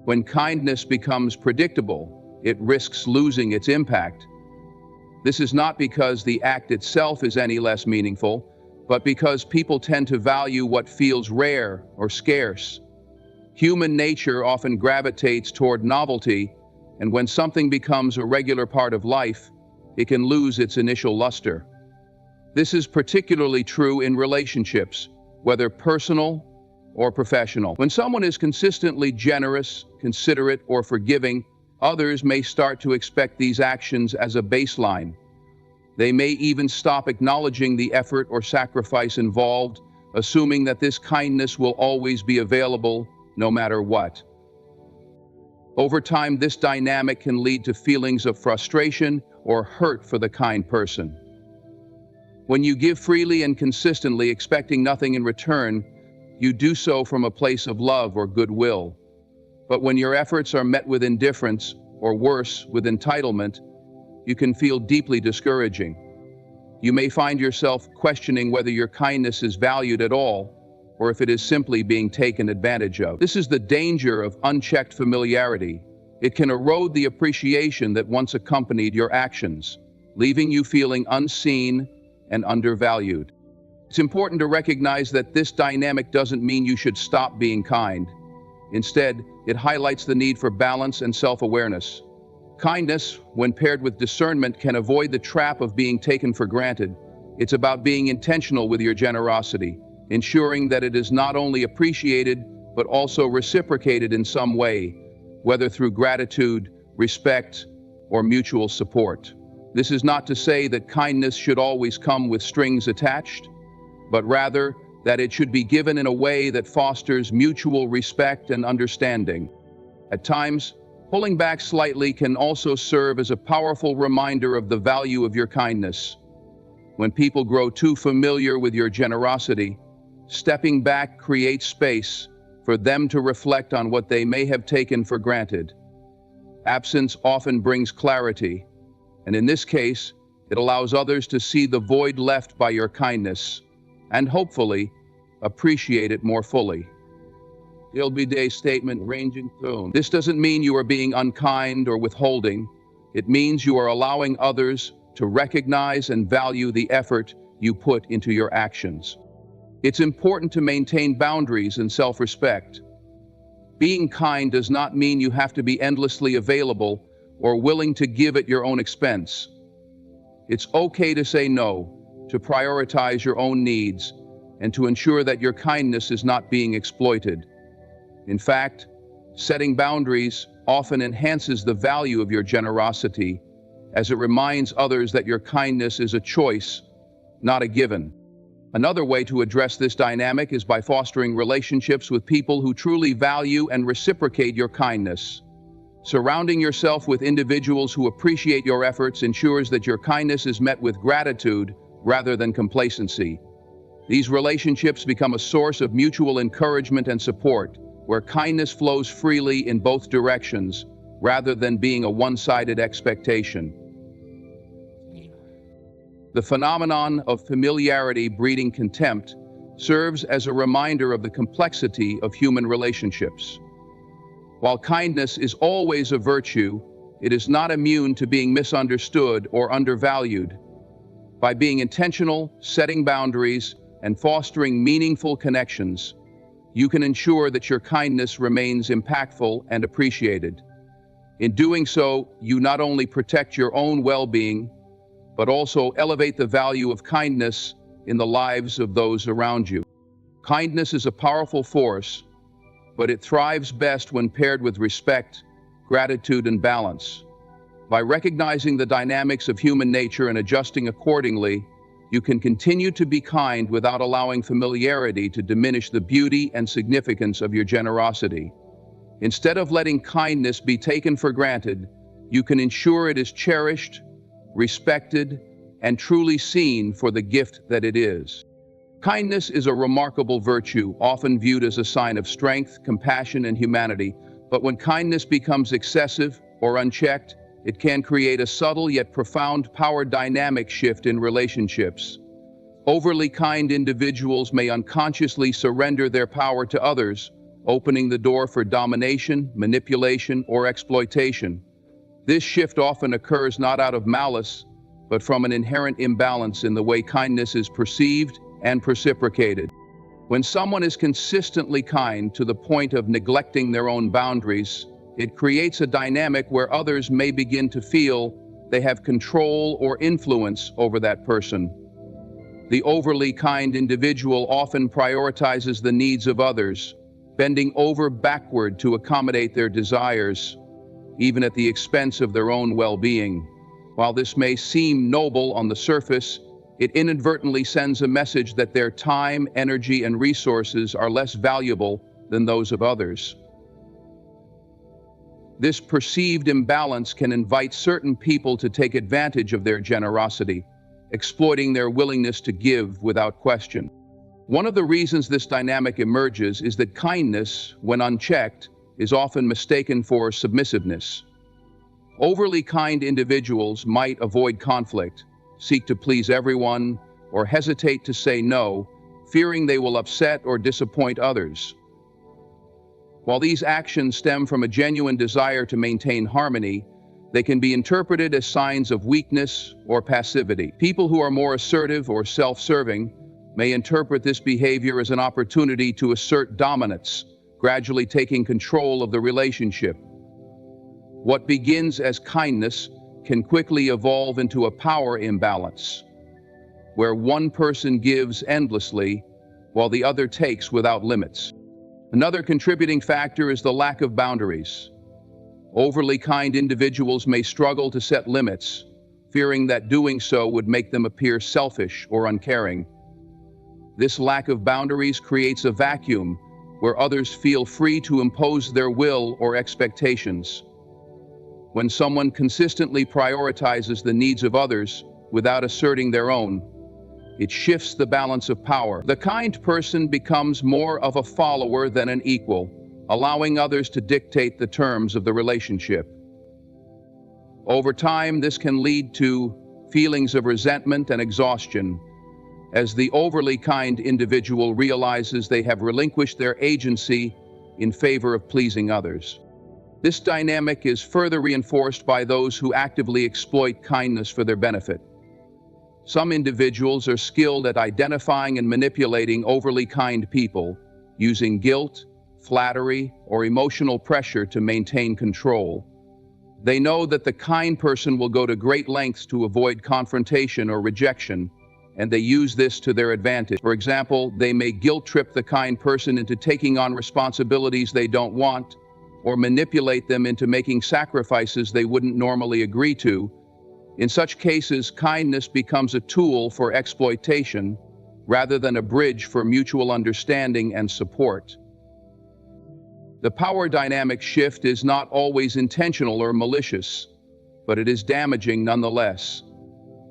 Speaker 2: When kindness becomes predictable, it risks losing its impact. This is not because the act itself is any less meaningful, but because people tend to value what feels rare or scarce. Human nature often gravitates toward novelty, and when something becomes a regular part of life, it can lose its initial luster. This is particularly true in relationships, whether personal, or professional. When someone is consistently generous, considerate, or forgiving, others may start to expect these actions as a baseline. They may even stop acknowledging the effort or sacrifice involved, assuming that this kindness will always be available, no matter what. Over time, this dynamic can lead to feelings of frustration or hurt for the kind person. When you give freely and consistently, expecting nothing in return, you do so from a place of love or goodwill. But when your efforts are met with indifference, or worse, with entitlement, you can feel deeply discouraging. You may find yourself questioning whether your kindness is valued at all, or if it is simply being taken advantage of. This is the danger of unchecked familiarity. It can erode the appreciation that once accompanied your actions, leaving you feeling unseen and undervalued. It's important to recognize that this dynamic doesn't mean you should stop being kind. Instead, it highlights the need for balance and self-awareness. Kindness, when paired with discernment, can avoid the trap of being taken for granted. It's about being intentional with your generosity, ensuring that it is not only appreciated, but also reciprocated in some way, whether through gratitude, respect, or mutual support. This is not to say that kindness should always come with strings attached, but rather that it should be given in a way that fosters mutual respect and understanding. At times, pulling back slightly can also serve as a powerful reminder of the value of your kindness. When people grow too familiar with your generosity, stepping back creates space for them to reflect on what they may have taken for granted. Absence often brings clarity, and in this case, it allows others to see the void left by your kindness, and hopefully, appreciate it more fully. Day statement ranging tone. This doesn't mean you are being unkind or withholding. It means you are allowing others to recognize and value the effort you put into your actions. It's important to maintain boundaries and self-respect. Being kind does not mean you have to be endlessly available or willing to give at your own expense. It's okay to say no, to prioritize your own needs, and to ensure that your kindness is not being exploited. In fact, setting boundaries often enhances the value of your generosity, as it reminds others that your kindness is a choice, not a given. Another way to address this dynamic is by fostering relationships with people who truly value and reciprocate your kindness. Surrounding yourself with individuals who appreciate your efforts ensures that your kindness is met with gratitude rather than complacency. These relationships become a source of mutual encouragement and support, where kindness flows freely in both directions, rather than being a one-sided expectation. The phenomenon of familiarity breeding contempt serves as a reminder of the complexity of human relationships. While kindness is always a virtue, it is not immune to being misunderstood or undervalued. By being intentional, setting boundaries, and fostering meaningful connections, you can ensure that your kindness remains impactful and appreciated. In doing so, you not only protect your own well-being, but also elevate the value of kindness in the lives of those around you. Kindness is a powerful force, but it thrives best when paired with respect, gratitude, and balance. By recognizing the dynamics of human nature and adjusting accordingly, you can continue to be kind without allowing familiarity to diminish the beauty and significance of your generosity. Instead of letting kindness be taken for granted, you can ensure it is cherished, respected, and truly seen for the gift that it is. Kindness is a remarkable virtue, often viewed as a sign of strength, compassion, and humanity. But when kindness becomes excessive or unchecked, it can create a subtle yet profound power dynamic shift in relationships. Overly kind individuals may unconsciously surrender their power to others, opening the door for domination, manipulation, or exploitation. This shift often occurs not out of malice, but from an inherent imbalance in the way kindness is perceived and reciprocated. When someone is consistently kind to the point of neglecting their own boundaries, it creates a dynamic where others may begin to feel they have control or influence over that person. The overly kind individual often prioritizes the needs of others, bending over backward to accommodate their desires, even at the expense of their own well-being. While this may seem noble on the surface, it inadvertently sends a message that their time, energy, and resources are less valuable than those of others. This perceived imbalance can invite certain people to take advantage of their generosity, exploiting their willingness to give without question. One of the reasons this dynamic emerges is that kindness, when unchecked, is often mistaken for submissiveness. Overly kind individuals might avoid conflict, seek to please everyone, or hesitate to say no, fearing they will upset or disappoint others. While these actions stem from a genuine desire to maintain harmony, they can be interpreted as signs of weakness or passivity. People who are more assertive or self-serving may interpret this behavior as an opportunity to assert dominance, gradually taking control of the relationship. What begins as kindness can quickly evolve into a power imbalance, where one person gives endlessly while the other takes without limits. Another contributing factor is the lack of boundaries. Overly kind individuals may struggle to set limits, fearing that doing so would make them appear selfish or uncaring. This lack of boundaries creates a vacuum where others feel free to impose their will or expectations. When someone consistently prioritizes the needs of others without asserting their own, it shifts the balance of power. The kind person becomes more of a follower than an equal, allowing others to dictate the terms of the relationship. Over time, this can lead to feelings of resentment and exhaustion, as the overly kind individual realizes they have relinquished their agency in favor of pleasing others. This dynamic is further reinforced by those who actively exploit kindness for their benefit. Some individuals are skilled at identifying and manipulating overly kind people, using guilt, flattery, or emotional pressure to maintain control. They know that the kind person will go to great lengths to avoid confrontation or rejection, and they use this to their advantage. For example, they may guilt-trip the kind person into taking on responsibilities they don't want, or manipulate them into making sacrifices they wouldn't normally agree to. In such cases, kindness becomes a tool for exploitation rather than a bridge for mutual understanding and support. The power dynamic shift is not always intentional or malicious, but it is damaging nonetheless.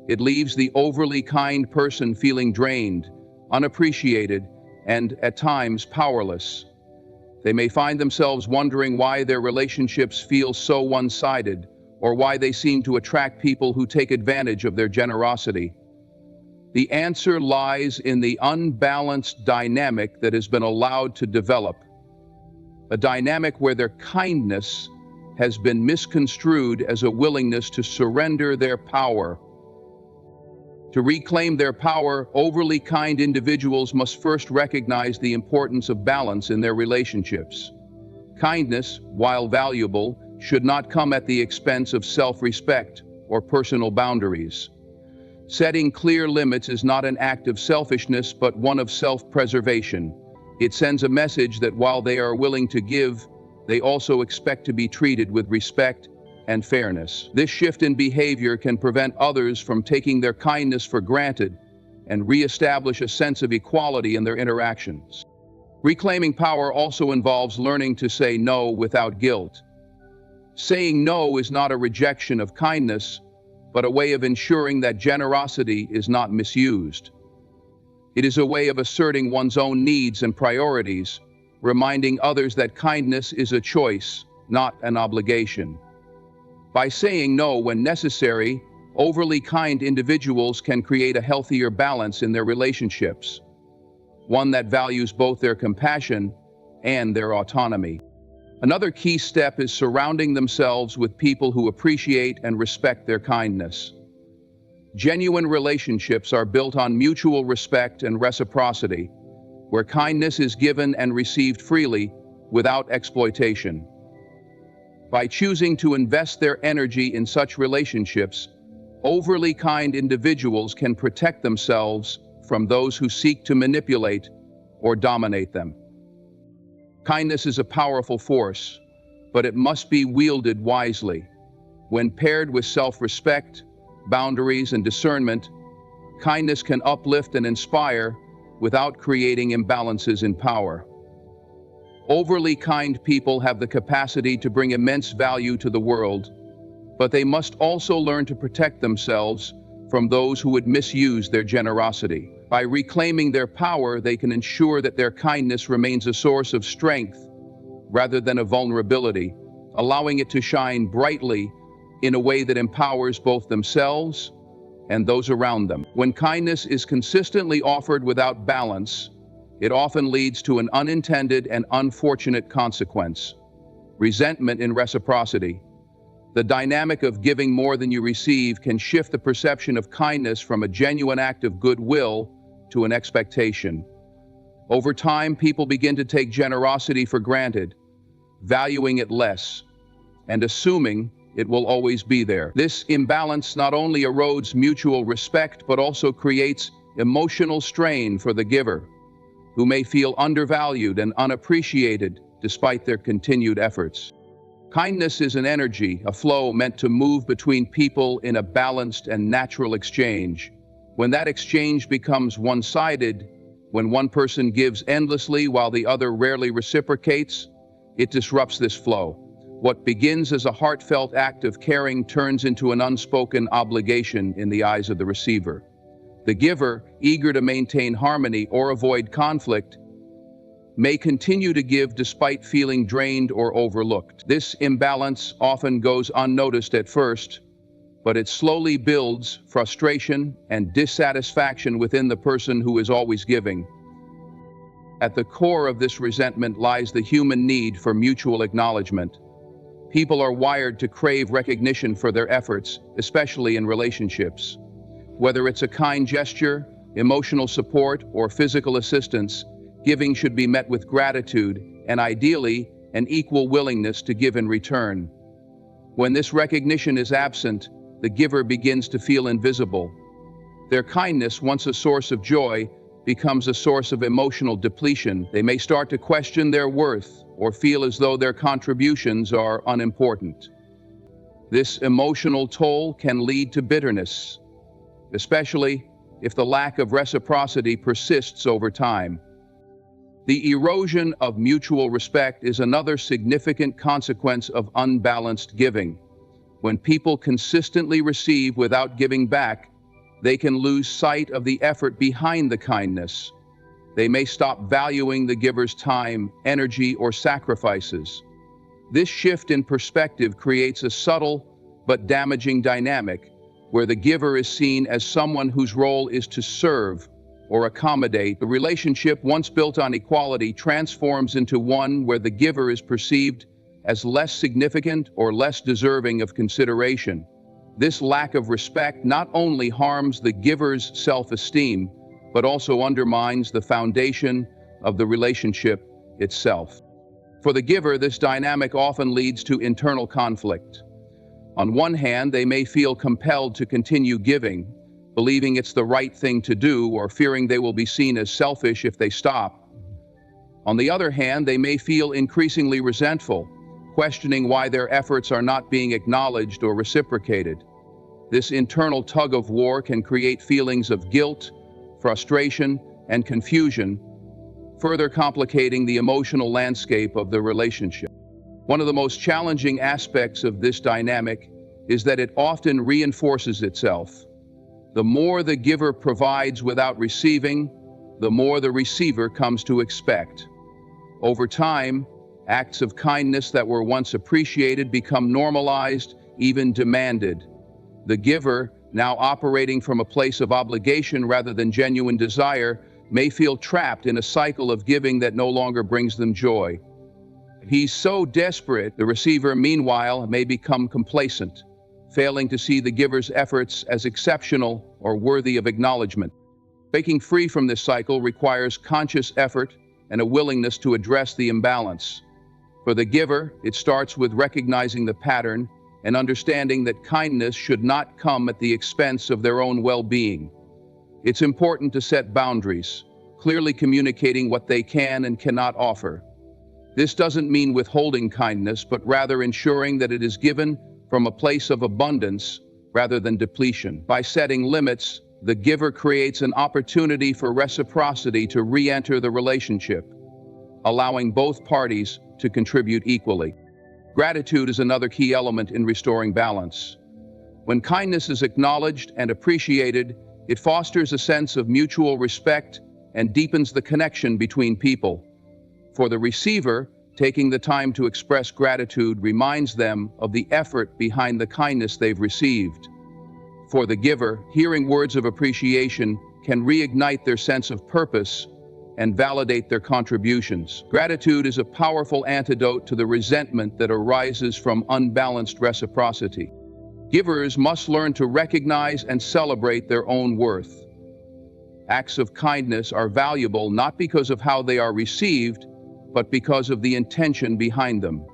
Speaker 2: It leaves the overly kind person feeling drained, unappreciated, and at times powerless. They may find themselves wondering why their relationships feel so one-sided, or why they seem to attract people who take advantage of their generosity. The answer lies in the unbalanced dynamic that has been allowed to develop, a dynamic where their kindness has been misconstrued as a willingness to surrender their power. To reclaim their power, overly kind individuals must first recognize the importance of balance in their relationships. Kindness, while valuable, should not come at the expense of self-respect or personal boundaries. Setting clear limits is not an act of selfishness, but one of self-preservation. It sends a message that while they are willing to give, they also expect to be treated with respect and fairness. This shift in behavior can prevent others from taking their kindness for granted and reestablish a sense of equality in their interactions. Reclaiming power also involves learning to say no without guilt. Saying no is not a rejection of kindness, but a way of ensuring that generosity is not misused. It is a way of asserting one's own needs and priorities, reminding others that kindness is a choice, not an obligation. By saying no when necessary, overly kind individuals can create a healthier balance in their relationships, one that values both their compassion and their autonomy. Another key step is surrounding themselves with people who appreciate and respect their kindness. Genuine relationships are built on mutual respect and reciprocity, where kindness is given and received freely without exploitation. By choosing to invest their energy in such relationships, overly kind individuals can protect themselves from those who seek to manipulate or dominate them. Kindness is a powerful force, but it must be wielded wisely. When paired with self-respect, boundaries, and discernment, kindness can uplift and inspire without creating imbalances in power. Overly kind people have the capacity to bring immense value to the world, but they must also learn to protect themselves from those who would misuse their generosity. By reclaiming their power, they can ensure that their kindness remains a source of strength rather than a vulnerability, allowing it to shine brightly in a way that empowers both themselves and those around them. When kindness is consistently offered without balance, it often leads to an unintended and unfortunate consequence: resentment in reciprocity. The dynamic of giving more than you receive can shift the perception of kindness from a genuine act of goodwill to an expectation. Over time, people begin to take generosity for granted, valuing it less, and assuming it will always be there. This imbalance not only erodes mutual respect, but also creates emotional strain for the giver, who may feel undervalued and unappreciated despite their continued efforts. Kindness is an energy, a flow meant to move between people in a balanced and natural exchange. When that exchange becomes one-sided, when one person gives endlessly while the other rarely reciprocates, it disrupts this flow. What begins as a heartfelt act of caring turns into an unspoken obligation in the eyes of the receiver. The giver, eager to maintain harmony or avoid conflict, may continue to give despite feeling drained or overlooked. This imbalance often goes unnoticed at first, but it slowly builds frustration and dissatisfaction within the person who is always giving. At the core of this resentment lies the human need for mutual acknowledgement. People are wired to crave recognition for their efforts, especially in relationships. Whether it's a kind gesture, emotional support, or physical assistance, giving should be met with gratitude and ideally an equal willingness to give in return. When this recognition is absent, the giver begins to feel invisible. Their kindness, once a source of joy, becomes a source of emotional depletion. They may start to question their worth or feel as though their contributions are unimportant. This emotional toll can lead to bitterness, especially if the lack of reciprocity persists over time. The erosion of mutual respect is another significant consequence of unbalanced giving. When people consistently receive without giving back, they can lose sight of the effort behind the kindness. They may stop valuing the giver's time, energy, or sacrifices. This shift in perspective creates a subtle but damaging dynamic where the giver is seen as someone whose role is to serve or accommodate. The relationship, once built on equality, transforms into one where the giver is perceived as less significant or less deserving of consideration. This lack of respect not only harms the giver's self-esteem, but also undermines the foundation of the relationship itself. For the giver, this dynamic often leads to internal conflict. On one hand, they may feel compelled to continue giving, believing it's the right thing to do or fearing they will be seen as selfish if they stop. On the other hand, they may feel increasingly resentful, questioning why their efforts are not being acknowledged or reciprocated. This internal tug-of-war can create feelings of guilt, frustration, and confusion, further complicating the emotional landscape of the relationship. One of the most challenging aspects of this dynamic is that it often reinforces itself. The more the giver provides without receiving, the more the receiver comes to expect. Over time, acts of kindness that were once appreciated become normalized, even demanded. The giver, now operating from a place of obligation rather than genuine desire, may feel trapped in a cycle of giving that no longer brings them joy. He's so desperate, the receiver, meanwhile, may become complacent, failing to see the giver's efforts as exceptional or worthy of acknowledgement. Breaking free from this cycle requires conscious effort and a willingness to address the imbalance. For the giver, it starts with recognizing the pattern and understanding that kindness should not come at the expense of their own well-being. It's important to set boundaries, clearly communicating what they can and cannot offer. This doesn't mean withholding kindness, but rather ensuring that it is given from a place of abundance rather than depletion. By setting limits, the giver creates an opportunity for reciprocity to re-enter the relationship, allowing both parties to contribute equally. Gratitude is another key element in restoring balance. When kindness is acknowledged and appreciated, it fosters a sense of mutual respect and deepens the connection between people. For the receiver, taking the time to express gratitude reminds them of the effort behind the kindness they've received. For the giver, hearing words of appreciation can reignite their sense of purpose and validate their contributions. Gratitude is a powerful antidote to the resentment that arises from unbalanced reciprocity. Givers must learn to recognize and celebrate their own worth. Acts of kindness are valuable not because of how they are received, but because of the intention behind them.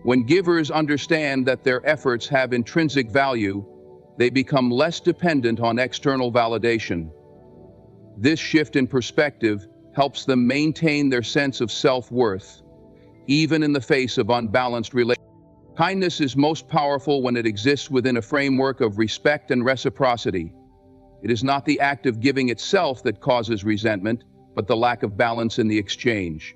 Speaker 2: When givers understand that their efforts have intrinsic value, they become less dependent on external validation. This shift in perspective helps them maintain their sense of self-worth, even in the face of unbalanced relationships. Kindness is most powerful when it exists within a framework of respect and reciprocity. It is not the act of giving itself that causes resentment, but the lack of balance in the exchange.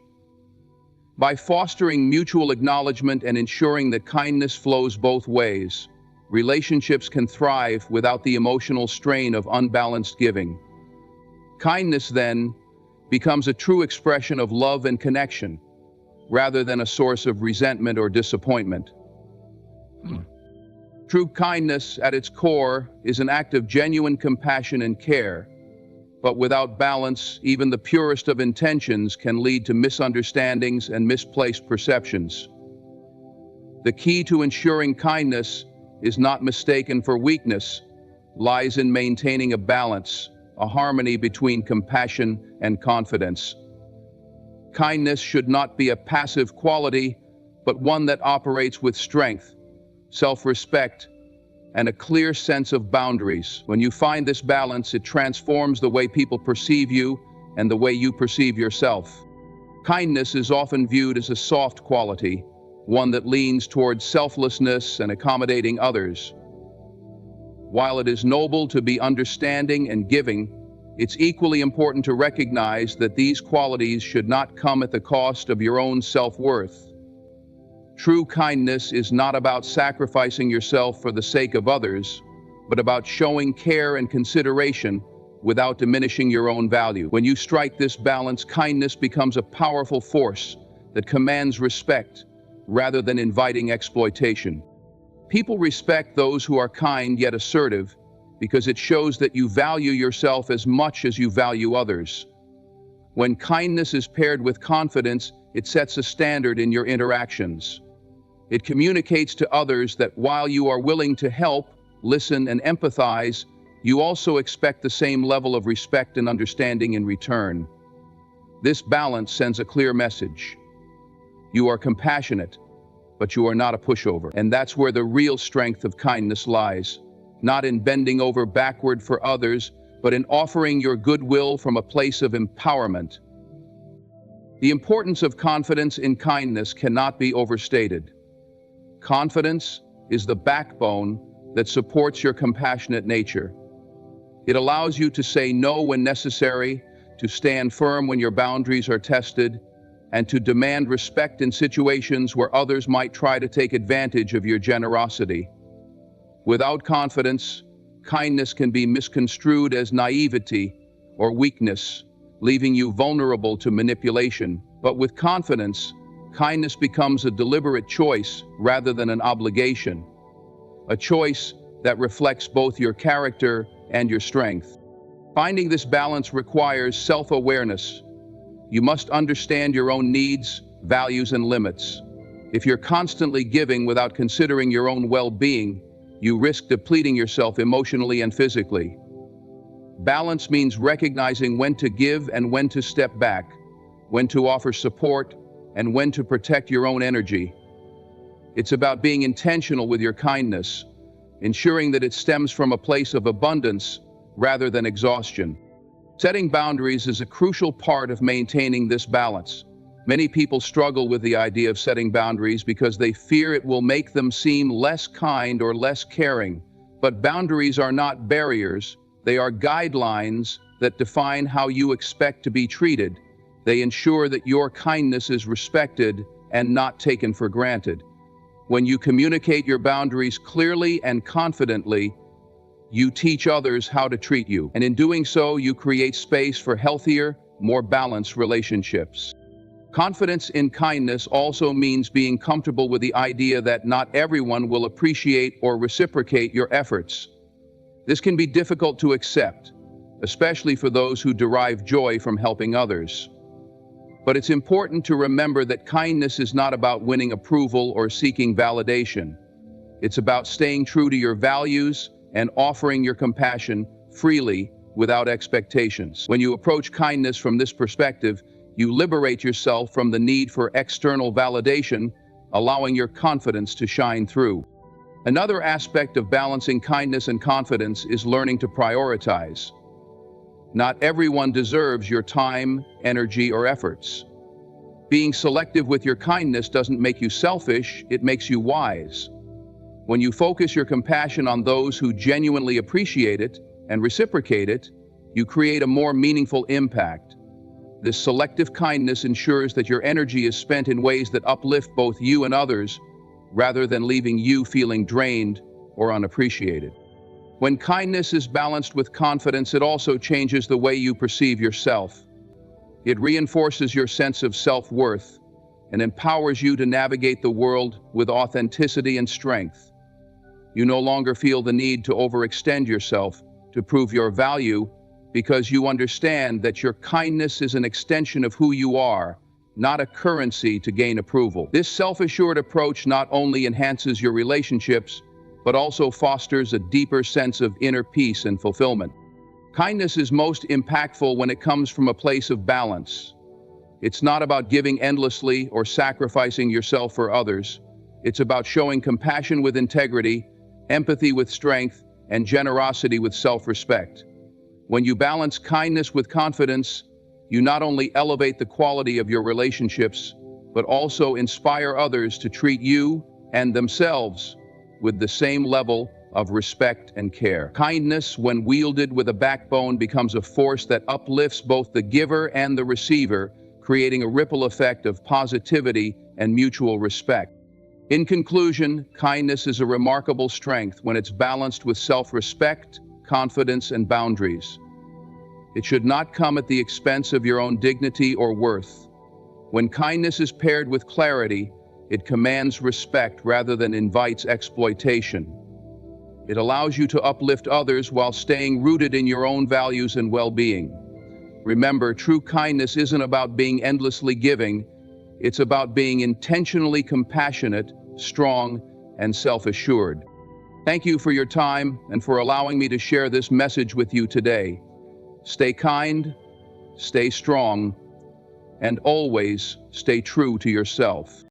Speaker 2: By fostering mutual acknowledgement and ensuring that kindness flows both ways, relationships can thrive without the emotional strain of unbalanced giving. Kindness, then, becomes a true expression of love and connection, rather than a source of resentment or disappointment. True kindness, at its core, is an act of genuine compassion and care. But without balance, even the purest of intentions can lead to misunderstandings and misplaced perceptions. The key to ensuring kindness is not mistaken for weakness, lies in maintaining a balance, a harmony between compassion and confidence. Kindness should not be a passive quality, but one that operates with strength, self-respect, and a clear sense of boundaries. When you find this balance, it transforms the way people perceive you and the way you perceive yourself. Kindness is often viewed as a soft quality, one that leans towards selflessness and accommodating others. While it is noble to be understanding and giving, it's equally important to recognize that these qualities should not come at the cost of your own self-worth. True kindness is not about sacrificing yourself for the sake of others, but about showing care and consideration without diminishing your own value. When you strike this balance, kindness becomes a powerful force that commands respect rather than inviting exploitation. People respect those who are kind yet assertive because it shows that you value yourself as much as you value others. When kindness is paired with confidence, it sets a standard in your interactions. It communicates to others that while you are willing to help, listen, and empathize, you also expect the same level of respect and understanding in return. This balance sends a clear message. You are compassionate, but you are not a pushover. And that's where the real strength of kindness lies, not in bending over backward for others, but in offering your goodwill from a place of empowerment. The importance of confidence in kindness cannot be overstated. Confidence is the backbone that supports your compassionate nature. It allows you to say no when necessary, to stand firm when your boundaries are tested, and to demand respect in situations where others might try to take advantage of your generosity. Without confidence, kindness can be misconstrued as naivety or weakness, leaving you vulnerable to manipulation. But with confidence, kindness becomes a deliberate choice rather than an obligation, a choice that reflects both your character and your strength. Finding this balance requires self-awareness. You must understand your own needs, values, and limits. If you're constantly giving without considering your own well-being, you risk depleting yourself emotionally and physically. Balance means recognizing when to give and when to step back, when to offer support, and when to protect your own energy. It's about being intentional with your kindness, ensuring that it stems from a place of abundance rather than exhaustion. Setting boundaries is a crucial part of maintaining this balance. Many people struggle with the idea of setting boundaries because they fear it will make them seem less kind or less caring. But boundaries are not barriers, they are guidelines that define how you expect to be treated. They ensure that your kindness is respected and not taken for granted. When you communicate your boundaries clearly and confidently, you teach others how to treat you. And in doing so, you create space for healthier, more balanced relationships. Confidence in kindness also means being comfortable with the idea that not everyone will appreciate or reciprocate your efforts. This can be difficult to accept, especially for those who derive joy from helping others. But it's important to remember that kindness is not about winning approval or seeking validation. It's about staying true to your values and offering your compassion freely without expectations. When you approach kindness from this perspective, you liberate yourself from the need for external validation, allowing your confidence to shine through. Another aspect of balancing kindness and confidence is learning to prioritize. Not everyone deserves your time, energy, or efforts. Being selective with your kindness doesn't make you selfish, it makes you wise. When you focus your compassion on those who genuinely appreciate it and reciprocate it, you create a more meaningful impact. This selective kindness ensures that your energy is spent in ways that uplift both you and others, rather than leaving you feeling drained or unappreciated. When kindness is balanced with confidence, it also changes the way you perceive yourself. It reinforces your sense of self-worth and empowers you to navigate the world with authenticity and strength. You no longer feel the need to overextend yourself to prove your value, because you understand that your kindness is an extension of who you are, not a currency to gain approval. This self-assured approach not only enhances your relationships, but also fosters a deeper sense of inner peace and fulfillment. Kindness is most impactful when it comes from a place of balance. It's not about giving endlessly or sacrificing yourself for others. It's about showing compassion with integrity, empathy with strength, and generosity with self-respect. When you balance kindness with confidence, you not only elevate the quality of your relationships, but also inspire others to treat you and themselves with the same level of respect and care. Kindness, when wielded with a backbone, becomes a force that uplifts both the giver and the receiver, creating a ripple effect of positivity and mutual respect. In conclusion, kindness is a remarkable strength when it's balanced with self-respect, confidence, and boundaries. It should not come at the expense of your own dignity or worth. When kindness is paired with clarity, it commands respect rather than invites exploitation. It allows you to uplift others while staying rooted in your own values and well-being. Remember, true kindness isn't about being endlessly giving, it's about being intentionally compassionate, strong, and self-assured. Thank you for your time and for allowing me to share this message with you today. Stay kind, stay strong, and always stay true to yourself.